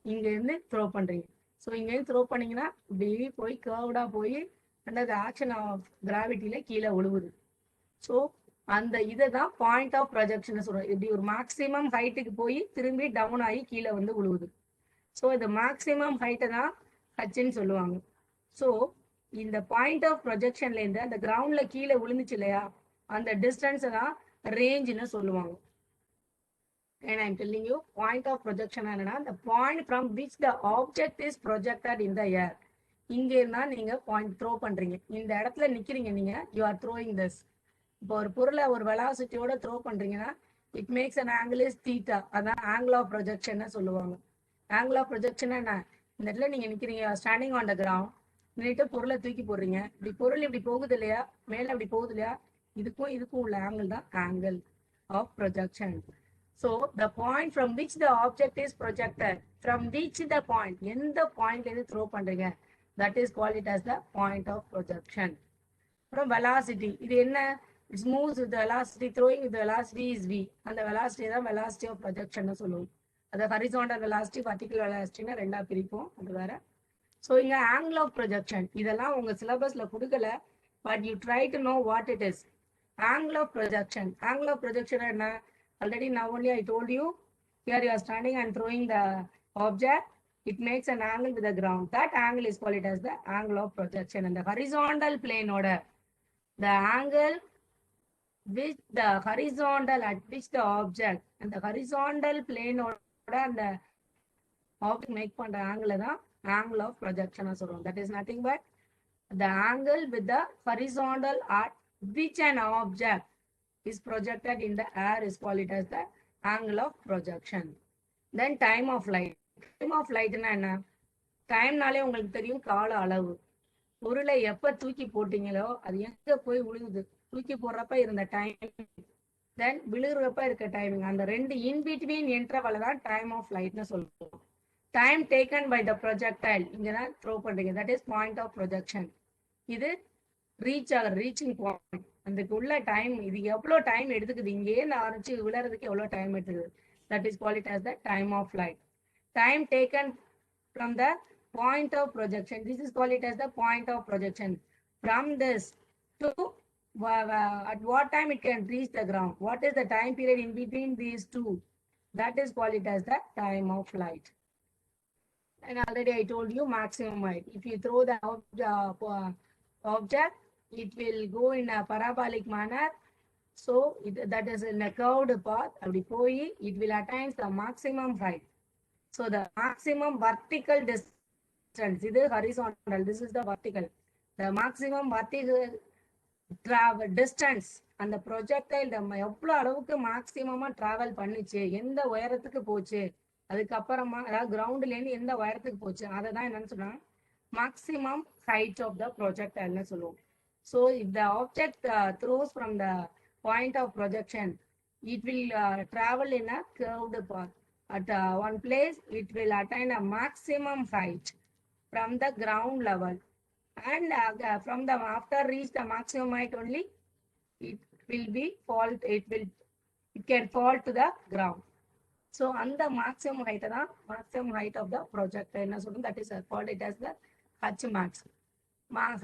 இங்க இருந்து த்ரோ பண்றீங்க. ஸோ இங்க இருந்து த்ரோ பண்ணீங்கன்னா இப்படி போய் கர்வ்டா போய் அந்த ஆக்ஷன் ஆஃப் கிராவிட்டியில கீழே விழுவுது. ஸோ அந்த இதை தான் பாயிண்ட் ஆஃப் ப்ரொஜெக்ஷன் சொல்றோம். இப்படி ஒரு மேக்ஸிமம் ஹைட்டுக்கு போய் திரும்பி டவுன் ஆகி கீழே வந்து விழுவுது. ஸோ இந்த மேக்ஸிமம் ஹைட்டை தான் ஹச்சுன்னு சொல்லுவாங்க. ஸோ இந்த பாயிண்ட் ஆஃப் ப்ரொஜெக்ஷன்ல இருந்து அந்த கிரவுண்ட்ல கீழே விழுந்துச்சு இல்லையா, அந்த டிஸ்டன்ஸை தான் ரேஞ்சுன்னு சொல்லுவாங்க. And I'm telling you, point of projection என்னன்னா the point from which the object is projected in the air. இங்க இருந்தா நீங்க பாயிண்ட் த்ரோ பண்றீங்க. இந்த இடத்துல நிக்கிறீங்க நீங்க, you are throwing this. இப்போ ஒரு பொருளை ஒரு வெலாசிட்டியோட த்ரோ பண்றீங்கன்னா it makes an angle is theta. அதான் ஆங்கிள் ஆஃப் ப்ரொஜெக்ஷன் சொல்லுவாங்க. ஆங்கிள் ஆஃப் ப்ரொஜெக்ஷன் என்ன, இந்த இடத்துல நீங்க நிக்கிறீங்க ஸ்டாண்டிங் ஆன் த கிரவுண்ட், நின்றுட்டு பொருளை தூக்கி போடுறீங்க, இப்படி பொருள் இப்படி போகுது இல்லையா, மேல அப்படி போகுது இல்லையா, இதுக்கும் இதுக்கும் உள்ள ஆங்கிள் தான் angle of projection. So the point from which the object is projected, from which the point, எந்த பாயிண்ட்ல இருந்து த்ரோ பண்றீங்க, that is called it as the point of projection. அப்புறம் velocity, இது என்ன, it moves with the velocity, throwing with the velocity is v. அந்த velocity தான் velocity of projection சொல்லுவோம். அது horizontal velocity, vertical velocity ரெண்டா பிரிப்போம், அது வேற. ஸோ இங்க angle of projection இதெல்லாம் உங்க சிலபஸ்ல கொடுக்கல, but you try to know what it is. Angle of projection, angle of projection என்ன, already now only I told you, here you are standing and throwing the object, it makes an angle with the ground. That angle is called it as the angle of projection. And the horizontal plane order, the angle with the horizontal at which the object and the horizontal plane order and the object make பண்ற angle தான் angle of projection சொல்றோம். That is nothing but the angle with the horizontal at which an object is projected in the air is called it as the angle of projection. Then time of flight. Time of flight என்ன, டைம்னாலே உங்களுக்கு தெரியும் கால அளவு. பொருளை எப்ப தூக்கி போட்டீங்களோ அது எங்க போய் விழுகுது, தூக்கி போடுறப்ப இருந்த டைம், தென் விழுகிறப்ப இருக்க டைமிங், அந்த ரெண்டு இன்பிட்வீன் இன்டர்வல் தான் டைம் ஆஃப் ஃபிளைட்னு சொல்லுவோம். Time taken by the projectile, இங்க தான் த்ரோ பண்றீங்க, that is point of projection. இது ரீச் ஆகிற ரீச்சிங் பாயிண்ட், அதுக்கு உள்ள டைம், இது எவ்வளோ டைம் எடுத்துக்குது, இங்கே ஆரம்பிச்சு விழுறதுக்கு எவ்வளோ டைம் எடுத்துக்குது, that is called it as the time of flight. Time taken from the point of projection, this is called it as the point of projection. From this to at what time it can reach the ground, what is the time period in between these two, that is called it as the time of flight. And already I told you maximum height, if you throw the object, it will go in a parabolic manner. So that is in a curved path, it will attain the maximum height. So the maximum vertical distance, this is horizontal, this is the vertical. The maximum vertical travel distance and the projectile நம்ம எவ்வளவு அளவுக்கு மேக்ஸிமமா travel பண்ணிச்சு, எந்த உயரத்துக்கு போச்சு, அதுக்கப்புறமா அதாவது கிரவுண்ட்ல இருந்து எந்த உயரத்துக்கு போச்சு, அதை தான் என்னன்னு சொன்னா maximum height of the projectile சொல்லுவோம். So if the object throws from the point of projection, it will travel in a curved path. At one place, it will attain a maximum height from the ground level, and from the after reach the maximum height only, it will be fall. It can fall to the ground. So on the maximum height தான் maximum height of the projectile என்ன சொல்றோம், that is called it as the H max.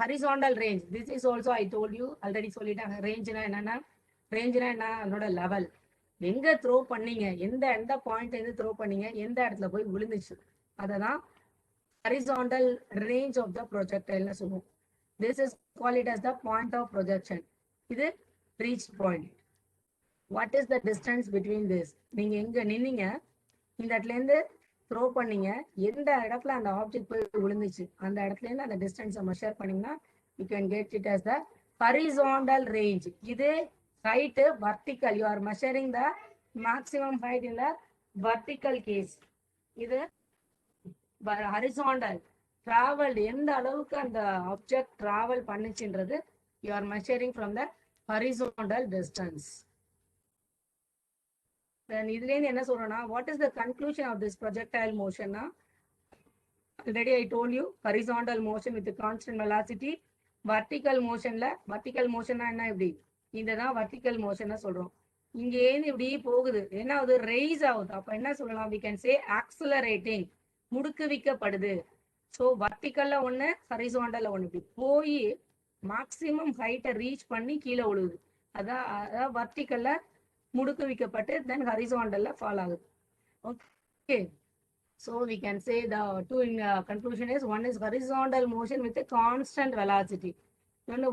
Horizontal range, this is also I told you already சொல்லிட்டேன். ரேஞ்ச்னா என்னன்னா, ரேஞ்ச்னா என்ன, அதோட level, எங்க throw பண்ணீங்க, எந்த எந்த பாயிண்ட் இருந்து த்ரோ பண்ணீங்க, எந்த இடத்துல போய் விழுந்துச்சு, அததான் horizontal range of the projectile னு சொல்லுவோம். This is called it as the point of projection. இது reached point. What is the distance between this? நீங்க எங்க நின்னீங்க, இந்த இடத்துல இருந்து த்ரோ பண்ணீங்க, எந்த இடத்துல அந்த ஆப்ஜெக்ட் போய் விழுந்துச்சு, அந்த இடத்துல இருந்து அந்த டிஸ்டன்ஸை மெஷர் பண்ணீங்கன்னா you can get it as the horizontal range. இது height vertical, you are measuring the maximum height in the vertical case. இது ஹரிசாண்டல் டிராவல் எந்த அளவுக்கு அந்த ஆப்ஜெக்ட் டிராவல் பண்ணுச்சுன்றது you are measuring from the horizontal distance. இதுலேருந்து என்ன சொல்றோம்னா what is the conclusion of this projectile மோஷன்னா already I told you horizontal motion with constant velocity. vertical motionல vertical motionனா என்ன இப்படி இதுதான் vertical motion சொல்றோம். இங்க ஏன் இப்படி போகுது என்ன ஆகுது ரைஸ் ஆகுது. அப்ப என்ன சொல்லலாம் we can say accelerating முடுக்குவிக்கப்படுது. ஸோ வர்டிக்கல்ல ஒண்ணு ஹரிசாண்டல்ல ஒண்ணு இப்படி போய் மேக்சிமம் ஹைட்டை ரீச் பண்ணி கீழே விழுகுது. அதான் வர்டிக்கல்ல முடுக்குவிக்கப்பட்டு தென் ஹரிசாண்டல்ல ஃபால் ஆகுது. Okay, so we can say the two in conclusion is one is horizontal motion with a constant velocity, one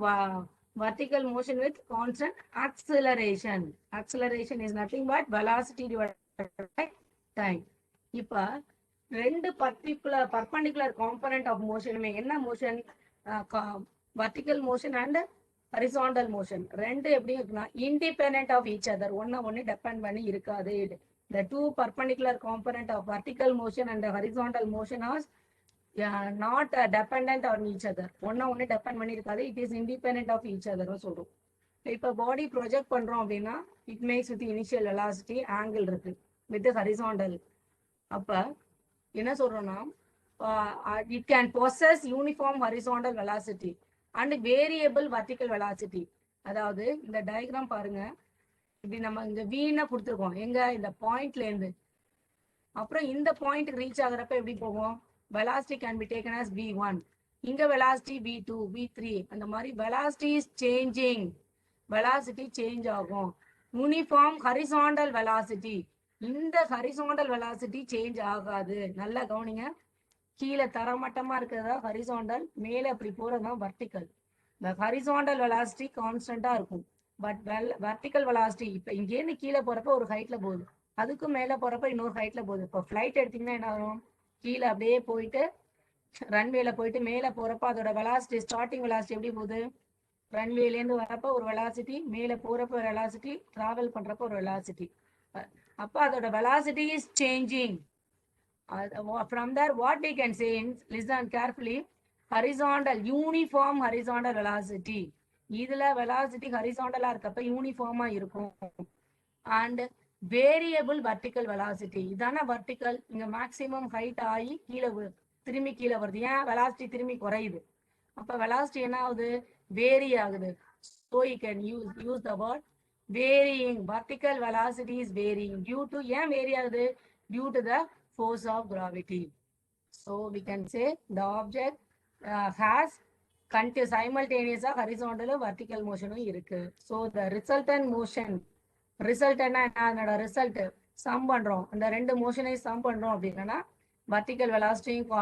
vertical motion with constant acceleration. Acceleration is nothing but velocity divided by time. இப்ப ரெண்டு perpendicular component of motion என்ன motion vertical motion and horizontal motion ரெண்டு எப்படி இருக்குன்னா independent of each other, ஒண்ணு depend பண்ணி இருக்காது. The two perpendicular component of vertical motion and the horizontal motion are not dependent on each other. ஒண்ணு depend பண்ணி இருக்காது. It is independent of each other சொல்றோம். இப்ப பாடி ப்ரொஜெக்ட் பண்றோம் அப்படின்னா it makes with initial velocity angle இருக்கு with the horizontal. அப்ப என்ன சொல்றோம்னா it can possess uniform horizontal velocity and variable vertical velocity. அதாவது இந்த டயக்ராம் பாருங்க, இப்படி நம்ம இங்க வீணா கொடுத்துருக்கோம் எங்க இந்த பாயிண்ட்ல இருந்து. அப்புறம் இந்த பாயிண்ட் ரீச் ஆகுறப்ப எப்படி போகும் velocity can be taken as v1, இங்க velocity v2 v3 அந்த மாதிரி velocity is changing, velocity change ஆகும். யூனிஃபார்ம் ஹரிசாண்டல் velocity, இந்த ஹரிசாண்டல் velocity சேஞ்ச் ஆகாது. நல்லா கவனிங்க, கீழே தரமட்டமா இருக்கிறதா ஹரிசாண்டல், மேல அப்படி போறதுதான் வர்டிக்கல். இந்த ஹரிசாண்டல் velocity கான்ஸ்டன்டா இருக்கும். பட் வெர்டிக்கல் வெலாசிட்டி இப்ப இங்கேருந்து கீழே போறப்ப ஒரு ஹைட்ல போகுது, அதுக்கு மேல போறப்ப இன்னொரு ஹைட்ல போகுது. இப்போ ஃபிளைட் எடுத்தீங்கன்னா என்ன ஆகும், கீழே அப்படியே போயிட்டு ரன்வேல போயிட்டு மேல போறப்ப அதோட வெலாசிட்டி ஸ்டார்டிங் வெலாசிட்டி எப்படி போகுது, ரன்வேல இருந்து வரப்ப ஒரு வெலாசிட்டி, மேல போறப்ப ஒரு வெலாசிட்டி, டிராவல் பண்றப்ப ஒரு வெலாசிட்டி. அப்ப அதோட velocity is changing. From there what we can say is, listen carefully, horizontal uniform horizontal velocity, இதுல velocity ஹரிசாண்டலா இருக்கப்ப யூனிஃபார்மா இருக்கும். அண்ட் வேரியபிள் வெர்டிக்கல் வெலாசிட்டி, இதான வெர்டிக்கல், இங்க மேக்சிமம் ஹைட் ஆகி கீழே திரும்பி கீழே வருது. ஏன் வெலாசிட்டி திரும்பி குறையுது, அப்ப வெலாசிட்டி என்ன ஆகுது வேரி ஆகுது. So you can use the word varying, vertical velocity is varying due to, ஏன் வேரி ஆகுது, due to the force of gravity. So we can say the object has simultaneous horizontal vertical motion இருக்கு. So the resultant motion, resultant என்னோட result some பண்றோம், அந்த ரெண்டு மோஷனை some பண்றோம் அப்படின்னா vertical velocityயும்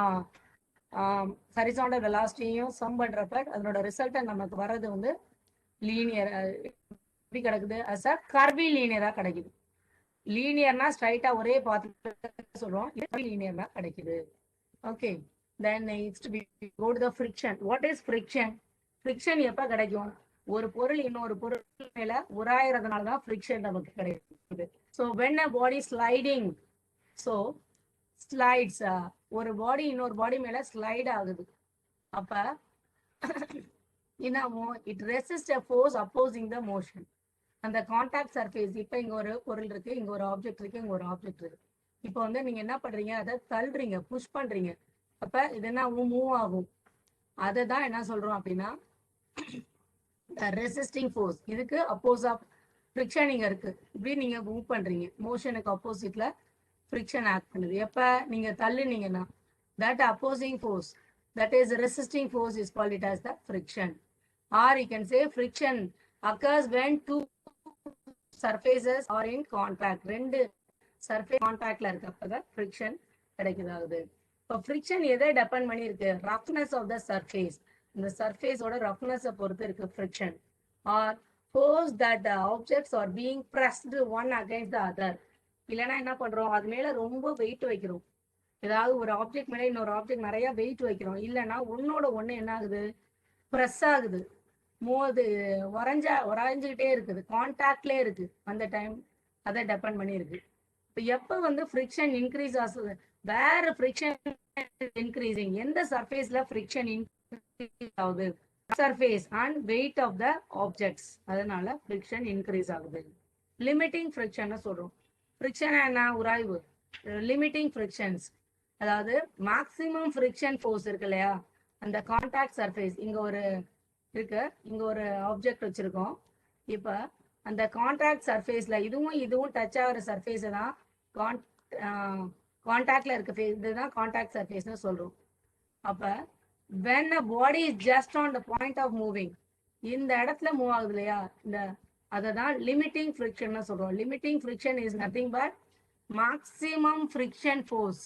horizontal velocityயும் some பண்றப்ப அதனோட ரிசல்ட் நமக்கு வர்றது வந்து லீனியர் எப்படி கிடைக்குது, as a curvy linear கிடைக்குது. லீனியர்னா ஸ்ட்ரைட்டா ஒரே பாத்து சொல்றோம், லீனியர்னா கிடைக்குது. Okay, then next we go to the friction. What is friction? friction எப்ப கிடைக்கும், ஒரு பொருள் இன்னொரு பொருள் மேல உராயறதுனால தான் friction நமக்கு கிடைக்குது. so when a body sliding, so slides, ஒரு பாடி இன்னொரு பாடி மேல ஸ்லைட் ஆகுது, அப்ப என்னமோ it resists a force opposing the motion. அந்த கான்டாக்ட் சர்ஃபேஸ், இப்ப இங்க ஒரு பொருள் இருக்கு, இங்க ஒரு ஆப்ஜெக்ட் இருக்கு, இங்க ஒரு ஆப்ஜெக்ட் இருக்கு. இப்போ வந்து நீங்க என்ன பண்றீங்க, அதை தள்ளுறீங்க, புஷ் பண்றீங்க, அப்ப இது என்ன மூவ் ஆகும். அதை தான் என்ன சொல்றோம் அப்படின்னா ரெசிஸ்டிங் ஃபோர்ஸ். இதுக்கு அப்போஸ் ஆஃப் ஃப்ரிக்ஷன் இங்க இருக்கு, இப்படி நீங்க மூவ் பண்றீங்க, மோஷனுக்கு அப்போசிட்ல ஃப்ரிக்ஷன் ஆக்ட் பண்ணுது. எப்ப நீங்க தள்ளுனீங்கன்னா that opposing force, that is resisting force, is called it as the friction. Or you can say friction occurs when two surfaces are in contact. ரெண்டு சர்ஃபேஸ் கான்டாக்ட்ல இருக்கப்பதான் ஃப்ரிக்ஷன் கிடைக்குது. இப்போ ஃப்ரிக்ஷன் எதை depend பண்ணி இருக்கு, roughness of the surface, இந்த சர்ஃபேஸோட ரஃப்னஸை பொறுத்து இருக்கு friction. Are force that objects are being pressed one against the other. இல்லைன்னா என்ன பண்றோம், அது மேல ரொம்ப வெயிட் வைக்கிறோம், ஏதாவது ஒரு ஆப்ஜெக்ட் மேல இன்னொரு ஆப்ஜெக்ட் நிறைய வெயிட் வைக்கிறோம், இல்லைன்னா ஒன்னோட ஒண்ணு என்ன ஆகுது, ப்ரெஸ் ஆகுது, மோது வரைஞ்சுக்கிட்டே இருக்குது, கான்டாக்ட்லேயே இருக்கு, அந்த டைம் அதை டிபெண்ட் பண்ணி இருக்கு. இப்போ எப்போ வந்து ஃப்ரிக்ஷன் இன்க்ரீஸ் ஆகுது, வேர் ஃப்ரிக்ஷன் இன்க்ரீசிங், எந்த சர்ஃபேஸ்ல ஃப்ரிக்ஷன் இன்க்ரீஸ் ஆகுது, surface and weight of the objects, அதனால ஃப்ரிக்ஷன் இன்க்ரீஸ் ஆகுது. லிமிட்டிங் ஃப்ரிக்ஷன் சொல்றோம். ஃப்ரிக்ஷன் என்ன, உராய்வு. லிமிட்டிங் ஃப்ரிக்ஷன்ஸ் அதாவது மேக்ஸிமம் ஃப்ரிக்ஷன் ஃபோர்ஸ் இருக்கு இல்லையா, அந்த கான்டாக்ட் சர்ஃபேஸ் இங்க ஒரு இருக்கு, இங்க ஒரு ஆப்ஜெக்ட் வச்சிருக்கோம். இப்ப அந்த கான்டாக்ட் சர்ஃபேஸ்ல இதுவும் டச் ஆகிற சர்ஃபேஸ் தான் கான்டாக்ட்ல இருக்க இதுதான் கான்டாக்ட் சர்ஃபேஸ்னு சொல்றோம். அப்ப when a body is just on the point of moving, இந்த இடத்துல மூவ் ஆகுது இல்லையா, இந்த அததான் லிமிட்டிங் ஃப்ரிக்ஷன் சொல்றோம். Limiting friction is nothing but maximum friction force.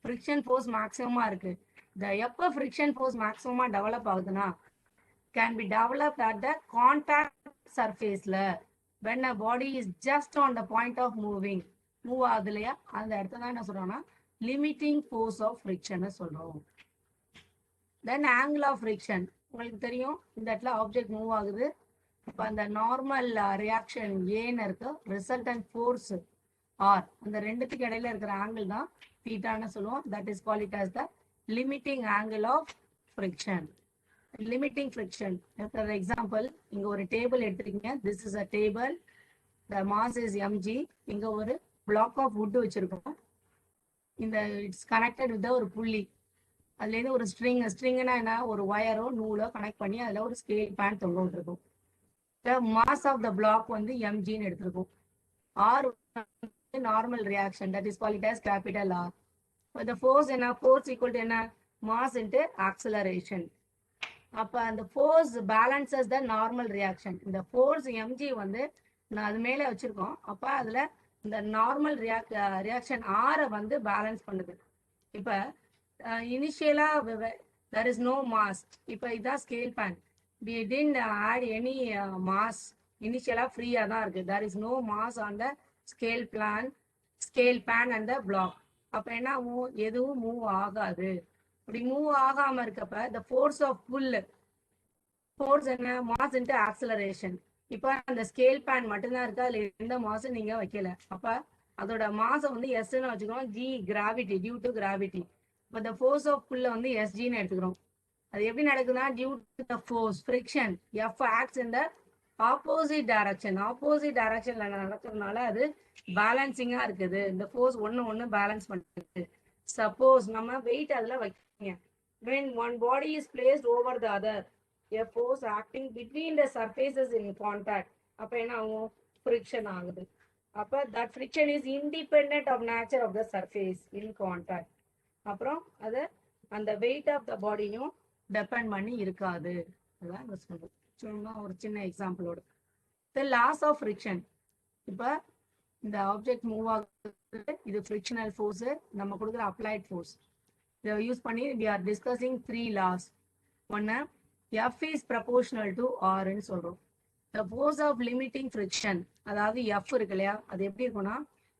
Friction force மேக்ஸிமமா இருக்கு. இந்த எப்போ ஃப்ரிக்ஷன் ஃபோர்ஸ் மேக்ஸிமமா டெவலப் ஆகுதுன்னா, can be developed at the contact சர்ஃபேஸ்ல when a body is just on the point of moving, move ஆகுது இல்லையா, அந்த இடத்துல தான் என்ன சொல்றோம்னா லிமிட்டிங் ஃபோர்ஸ் ஆஃப் ஃப்ரிக்ஷன் சொல்றோம். தென் ஆங்கிள் ஆஃப் ஃப்ரிக்ஷன் உங்களுக்கு தெரியும், இந்த இடத்துல ஆப்ஜெக்ட் மூவ் ஆகுது. இப்போ அந்த நார்மல் ரியாக்ஷன் ஏன்னு இருக்கு, ரிசல்டன்ட் ஃபோர்ஸ் ஆர், அந்த ரெண்டுத்துக்கு இடையில இருக்கிற ஆங்கிள் தான் தீட்டான்னு சொல்லுவோம். That is call it as the limiting angle of friction. Limiting friction for example, இங்க ஒரு டேபிள் எடுத்துருக்கீங்க. This is a table, the mass is mg. இங்க ஒரு பிளாக் ஆஃப் வுட் வச்சிருக்கோம். இந்த இட்ஸ் கனெக்டட் வித் ஒரு புள்ளி, அதுலேருந்து ஒரு ஸ்ட்ரிங்னா என்ன, ஒரு ஒயரோ நூலோ கனெக்ட் பண்ணி அதில் ஒரு ஸ்கேல் பேன் தொங்க விட்டுருக்கும். மாஸ் ஆஃப் த பிளாக் வந்து mgன்னு எடுத்திருக்கும். R normal reaction, that is called as capital R. இந்த ஃபோர்ஸ் என்ன, ஃபோர்ஸ் ஈக்குவல் டு என்ன, மாஸ் இன்ட்டு ஆக்சலரேஷன். அப்போ அந்த force balances the normal reaction. இந்த ஃபோர்ஸ் mg வந்து நான் அது மேலே வச்சிருக்கோம். அப்போ அதில் இந்த நார்மல் ரியாக்ஷன் ஆரை வந்து பேலன்ஸ் பண்ணுது. இப்போ இனிஷியலா there is no mass. இப்போ இதான் scale pan, we didn't add any mass. இனிஷியலா ஃப்ரீயா தான் இருக்கு. there is no mass on the scale pan and the block. அப்ப என்ன ஆகும், எதுவும் மூவ் ஆகாது. இப்படி மூவ் ஆகாம இருக்கப்ப the force of pull, force என்ன, மாஸ் இன்ட்டு ஆக்சலரேஷன். இப்போ அந்த ஸ்கேல் பேன் மட்டும்தான் இருக்கு, அதுல எந்த மாஸும் நீங்க வைக்கல. அப்ப அதோட மாசம் வந்து எஸ்ன்னு வச்சுக்கிறோம், G gravity, due to gravity. இப்போ இந்த ஃபோர்ஸ் ஆஃப் புல்ல வந்து எஸ்ஜின்னு எடுத்துக்கிறோம். அது எப்படி நடக்குதுன்னா, due to the force friction F acts in the opposite direction. Opposite டைரக்ஷன்ல நடக்கிறதுனால அது பேலன்சிங்கா இருக்குது. இந்த ஃபோர்ஸ் ஒன்னு பேலன்ஸ் பண்ணுது. சப்போஸ் நம்ம வெயிட் அதுல வைக்கீங்க, when one body is placed over the other, a force acting between the surfaces in contact, அப்ப என்ன ஆகும், ஃப்ரிக்ஷன் ஆகுது. அப்ப that friction is independent of nature of the surface in contact. அப்புறம் அது அந்த வெயிட் ஆஃப் த பாடியும் டிபெண்ட் பண்ணி இருக்காது. அதான் சொல்லுவோம். சும்மா ஒரு சின்ன எக்ஸாம்பிளோட த லாஸ் ஆஃப் ஃப்ரிக்ஷன். இப்போ இந்த ஆப்ஜெக்ட் மூவ் ஆகுது, இது ஃப்ரிக்ஷனல் ஃபோர்ஸ், நம்ம கொடுக்குற அப்ளைட் ஃபோர்ஸ். இதை யூஸ் பண்ணி we are discussing 3 laws. ஒன்று, F is proportional to R ன்னு சொல்றோம். The force of limiting friction, அதாவது F இருக்கு இல்லையா, அது எப்படி இருக்கும்னா,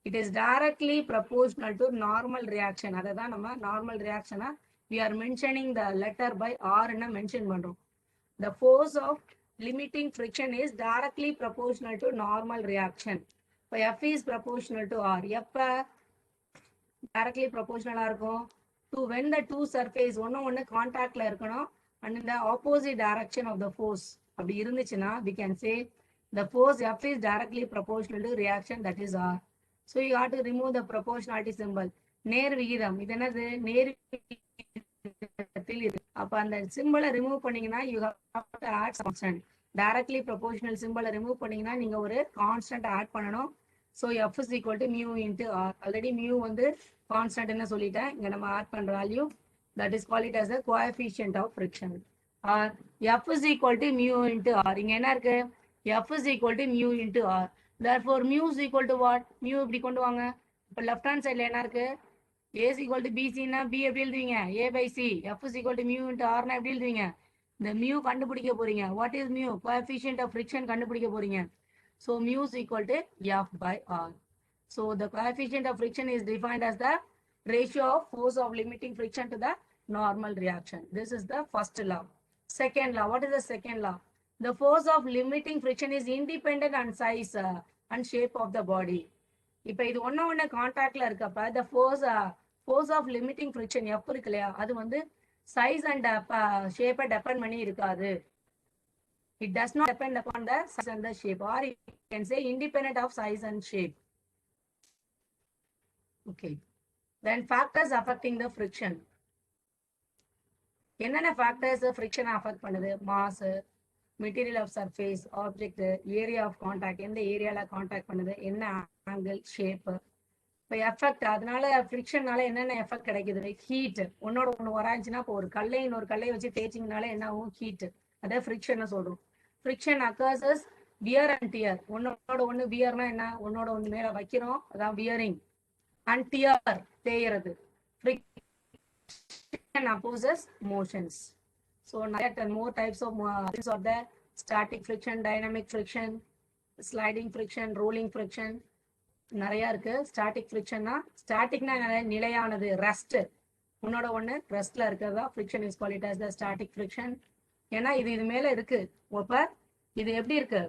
it is directly proportional to normal reaction. அதை தான் நம்ம நார்மல் ரியாக்ஷனா we are mentioning the letter by R ன்னு மென்ஷன் பண்றோம். The force of limiting friction is directly proportional to normal reaction. இப்போ F is proportional to R. எப்ப directly proportional இருக்கும், to when the two surface ஒன்னு கான்டாக்ட்ல இருக்கணும் and in the opposite direction of the force. அப்படி இருந்துச்சுன்னா we can say the force F is directly proportional to reaction, that is R. So you have to remove the proportionality symbol. நேர் விகிதம், இது என்னது, நேர் விகிதத்தில் இருக்கு. அப்ப அந்த சிம்பலை ரிமூவ் பண்ணீங்கன்னா you have to add constant. directly proportional symbol remove பண்ணீங்கன்னா நீங்க ஒரு கான்ஸ்டன்ட் ஆட் பண்ணணும். So F is equal to mu into R. Already mu வந்து கான்ஸ்டன்ட் என்ன சொல்லிட்டேன், இங்க நம்ம ஆட் பண்ற value, that is called it as a coefficient of friction. Or F is equal to mu into R. இங்க என்ன இருக்கு, F is equal to mu into R. Therefore mu is equal to what, mu இப்படி கொண்டு வாங்க. இப்போ left hand சைட்ல என்ன இருக்கு, A is equal to BC னா B எப்படி எழுதுவீங்க, A by C. F is equal to mu into R னா எப்படி எழுதுவீங்க, இந்த mu கண்டுபிடிக்க போறீங்க. What is mu, coefficient of friction கண்டுபிடிக்க போறீங்க. So mu is equal to F by R. So the coefficient of friction is defined as the ratio of force of limiting friction to the normal reaction. This is the first law. Second law, what is the second law? The force of limiting friction is independent on size and shape of the body. இப்போ இது ஒண்ணு கான்டாக்ட்ல இருக்கப்ப the force force of limiting friction F இருக்கு இல்லையா, அது வந்து size and ஷேப்பை depend பண்ணி இருக்காது. It does not depend upon the size and the shape, or you can say independent of size and shape. Okay. Then factors affecting the friction. என்னென்ன factors ஃப்ரிக்ஷனை affect பண்ணுது? Mass, material of surface, object, area of contact, எந்த ஏரியாவில் contact பண்ணுது, என்ன angle, shape. இப்போ effect, அதனால ஃப்ரிக்ஷனால என்னென்ன எஃபெக்ட் கிடைக்குது? ஹீட், ஒன்னோட ஒன்று வராச்சுன்னா இப்போ ஒரு கல்லை இன்னொரு கல்லை வச்சு தேய்ச்சிங்கனால என்ன ஆகும்? ஹீட். அதை ஃப்ரிக்ஷனை சொல்கிறோம். Friction occurs wear and tear. ஒன்னோட ஒன்று வியர்னா என்ன? ஒன்னோட ஒன்று மேலே வைக்கிறோம், அதான் வியரிங். அண்ட் டியர், தேய்கிறது. Friction opposes motions. So more types of things are there: static friction, dynamic friction, sliding friction, rolling friction. நிறைய இருக்கு. ஸ்டாட்டிக் ஃப்ரிக்ஷன்னா, ஸ்டாட்டிக்னா நிலையானது, ரெஸ்ட். உன்னோட ஒன்று ரெஸ்ட்ல இருக்கிறதா friction is called it as the static friction. ஏன்னா இது மேல இருக்கு. அப்ப இது எப்படி இருக்கு?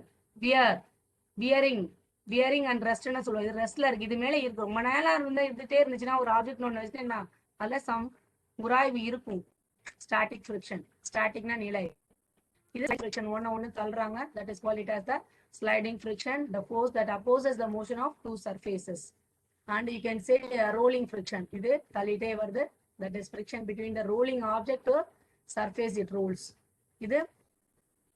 வியரிங் அண்ட் ரெஸ்ட்னு சொல்லுவோம். இது ரெஸ்ட்ல இருக்கு, இது மேல இருக்கு. ரொம்ப நேரம் இருந்துட்டே இருந்துச்சுன்னா ஒரு ஆப்ஜெக்ட் ஒன்று வச்சுட்டு என்ன, அதுல சம் உராய்வு இருக்கும். Static friction. ஸ்டாட்டிக்னா நிலை. இது ஃப்ரிக்ஷன் ஒன்னு தள்ளுறாங்க. That is called it as the sliding friction, the force that opposes the motion of two surfaces. And you can say rolling friction. இது தள்ளிட்டே வருது. That is friction between the rolling object to surface it rolls. இது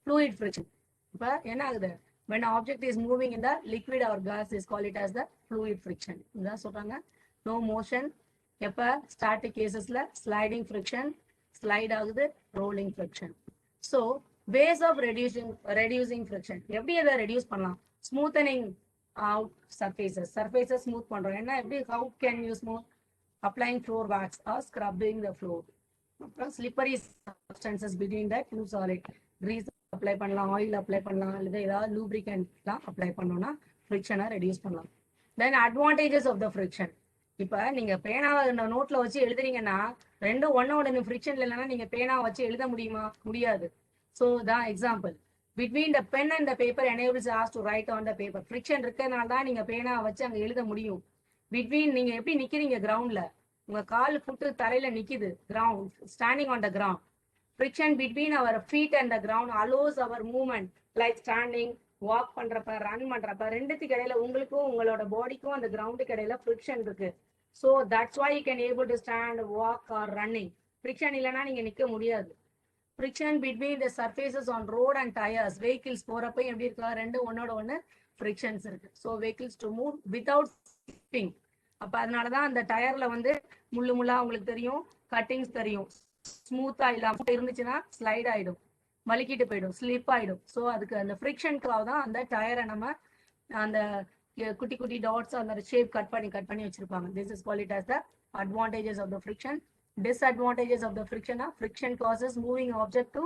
fluid friction. இப்போ என்ன ஆகுது? When object is moving in the liquid or gas is called it as the fluid friction. இதான் சொல்றாங்க. No motion. எப்போ static கேசஸ்ல sliding friction, slide ஆகுது, rolling friction. So ways of reducing friction. எப்படி அதை reduce பண்ணலாம்? ஸ்மூத்தனிங் அவுட் சர்ஃபேசஸ் ஸ்மூத் பண்றோம். என்ன எப்படி? how can you smooth? applying floor wax or scrubbing the floor. அப்புறம் slippery substances between the two solid. grease apply பண்ணலாம், oil apply பண்ணலாம், அல்லது ஏதாவது லூப்ரிகன்ட்லாம் அப்ளை பண்ணோம்னா ஃப்ரிக்ஷனை ரெடியூஸ் பண்ணலாம். தென் அட்வான்டேஜஸ் ஆஃப் த ஃப்ரிக்ஷன். இப்போ நீங்க பேனாவை நோட்ல வச்சு எழுதுறீங்கன்னா ரெண்டும் ஒன்னோட ஃப்ரிக்ஷன்ல இல்லைன்னா நீங்க பேனாவை வச்சு எழுத முடியுமா? முடியாது. So the example between the pen and the paper enables us to write on the paper. Friction இருக்கனால தான் நீங்க பேனா வச்சு அங்க எழுத முடியும். Between நீங்க எப்படி நிக்கிறீங்க கிரவுண்ட்ல, உங்க கால் ஃபுட் தரையில நிக்குது, ground standing on the ground. Friction between our feet and the ground allows our movement like standing, walk பண்றப்ப, ரன் பண்றப்ப, ரெண்டுத்துக்கு இடையில உங்களுக்கும் உங்களோட பாடிக்கும் அந்த கிரவுண்டுக்கு இடையில ஃப்ரிக்ஷன் இருக்கு. So that's why you can able to stand, walk or running. Friction இல்லைன்னா நீங்க நிக்க முடியாது. Friction between the surfaces on road and tires. Vehicles போறப்ப எப்படி இருக்கலாம்? ரெண்டு ஒன்னோட ஒன்று ஃப்ரிக்ஷன்ஸ் இருக்கு. So vehicles to move without slipping. அப்ப அதனாலதான் அந்த டயர்ல வந்து முள்ளா உங்களுக்கு தெரியும், கட்டிங்ஸ் தெரியும். ஸ்மூத்தா இல்லாம இருந்துச்சுன்னா ஸ்லைட் ஆயிடும், வலிக்கிட்டு போயிடும், ஸ்லிப் ஆயிடும். ஸோ அதுக்கு அந்த ஃப்ரிக்ஷனுக்காக தான் அந்த டயரை நம்ம அந்த குட்டி குட்டி டாட்ஸ் அந்த ஷேப் கட் பண்ணி வச்சிருப்பாங்க. This is called it as the advantages of the friction. Disadvantages of the friction are friction causes moving object to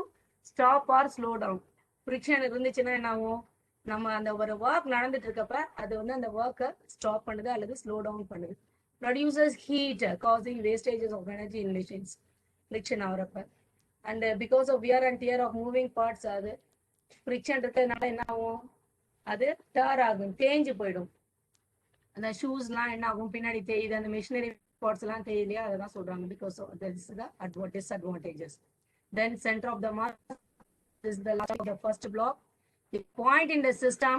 stop or slow down. Friction இருந்துச்சுன்னா என்ன ஆகும்? நம்ம அந்த ஒரு ஒர்க் நடந்துட்டு இருக்கப்ப அது வந்து அந்த ஒர்க்கை ஸ்டாப் பண்ணுது அல்லது ஸ்லோ டவுன் பண்ணுது. Produces heat causing wastages of energy in machines. Friction ஆகிறப்ப and because of wear and tear of moving parts, அது friction இருக்கிறதுனால என்ன ஆகும்? அது டேர் ஆகும், தேஞ்சு போயிடும். அந்த ஷூஸ்லாம் என்ன ஆகும்? பின்னாடி தேயுது, அந்த மிஷினரி parts எல்லாம் தெரியலையா, அதான் சொல்றாங்க. because of this is the disadvantages. Then center of the mass is the last of the first block. The point in the system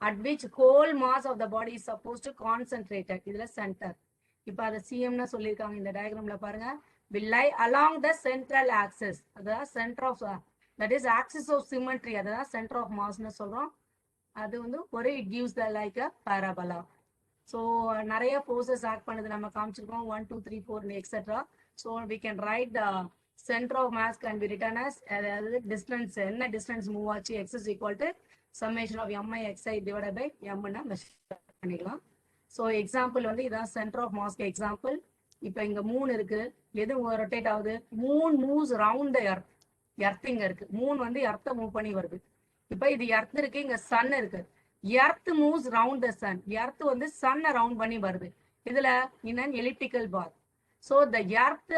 at which whole mass of the body is supposed to concentrate. இதுல center. இப்போ அதை சிஎம்னா சொல்லியிருக்காங்க இந்த டயக்ராம்ல பாருங்க. will lie along the central axis. அதான் center of that is axis of symmetry. அதான் center of massனு சொல்றோம். அது வந்து ஒரு it gives the like a parabola. So நிறைய ஃபோர்ஸஸ் ஆக்ட் பண்ணுது, நம்ம காமிச்சிருக்கோம் 1 2 3 4 etcetera. So we can write the centre of mass can be written as, அதாவது டிஸ்டன்ஸ், என்ன டிஸ்டன்ஸ் மூவ் ஆச்சு, X is equal to summation of M I X I divide by எம்னா measure பண்ணிக்கலாம். So example வந்து இதான் சென்டர் ஆஃப் மாஸ்க்கு எக்ஸாம்பிள். இப்போ இங்கே மூணு இருக்கு, எது ரொட்டேட் ஆகுது? Moon moves round the earth. Earth இங்கே இருக்கு, மூணு வந்து எர்த்தை மூவ் பண்ணி வருது. இப்போ இது எர்த் இருக்கு, இங்கே சன் இருக்கு. Earth moves round the sun. Earth வந்து sun round பண்ணி வருது. இதுல in an elliptical path. So the earth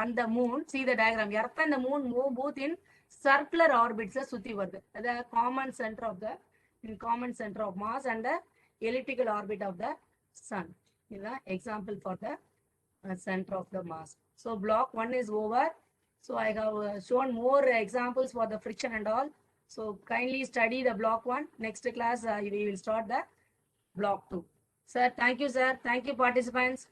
and the moon, see the diagram. Earth and the moon move both in circular orbits. சுத்தி வருது. The common center of mass and the elliptical orbit of the sun. example for the center of the mass. So block 1 is over. So I have shown more examples for the friction and all. So kindly study the block 1. Next class we will start the block 2. Sir, thank you, sir. Thank you, participants.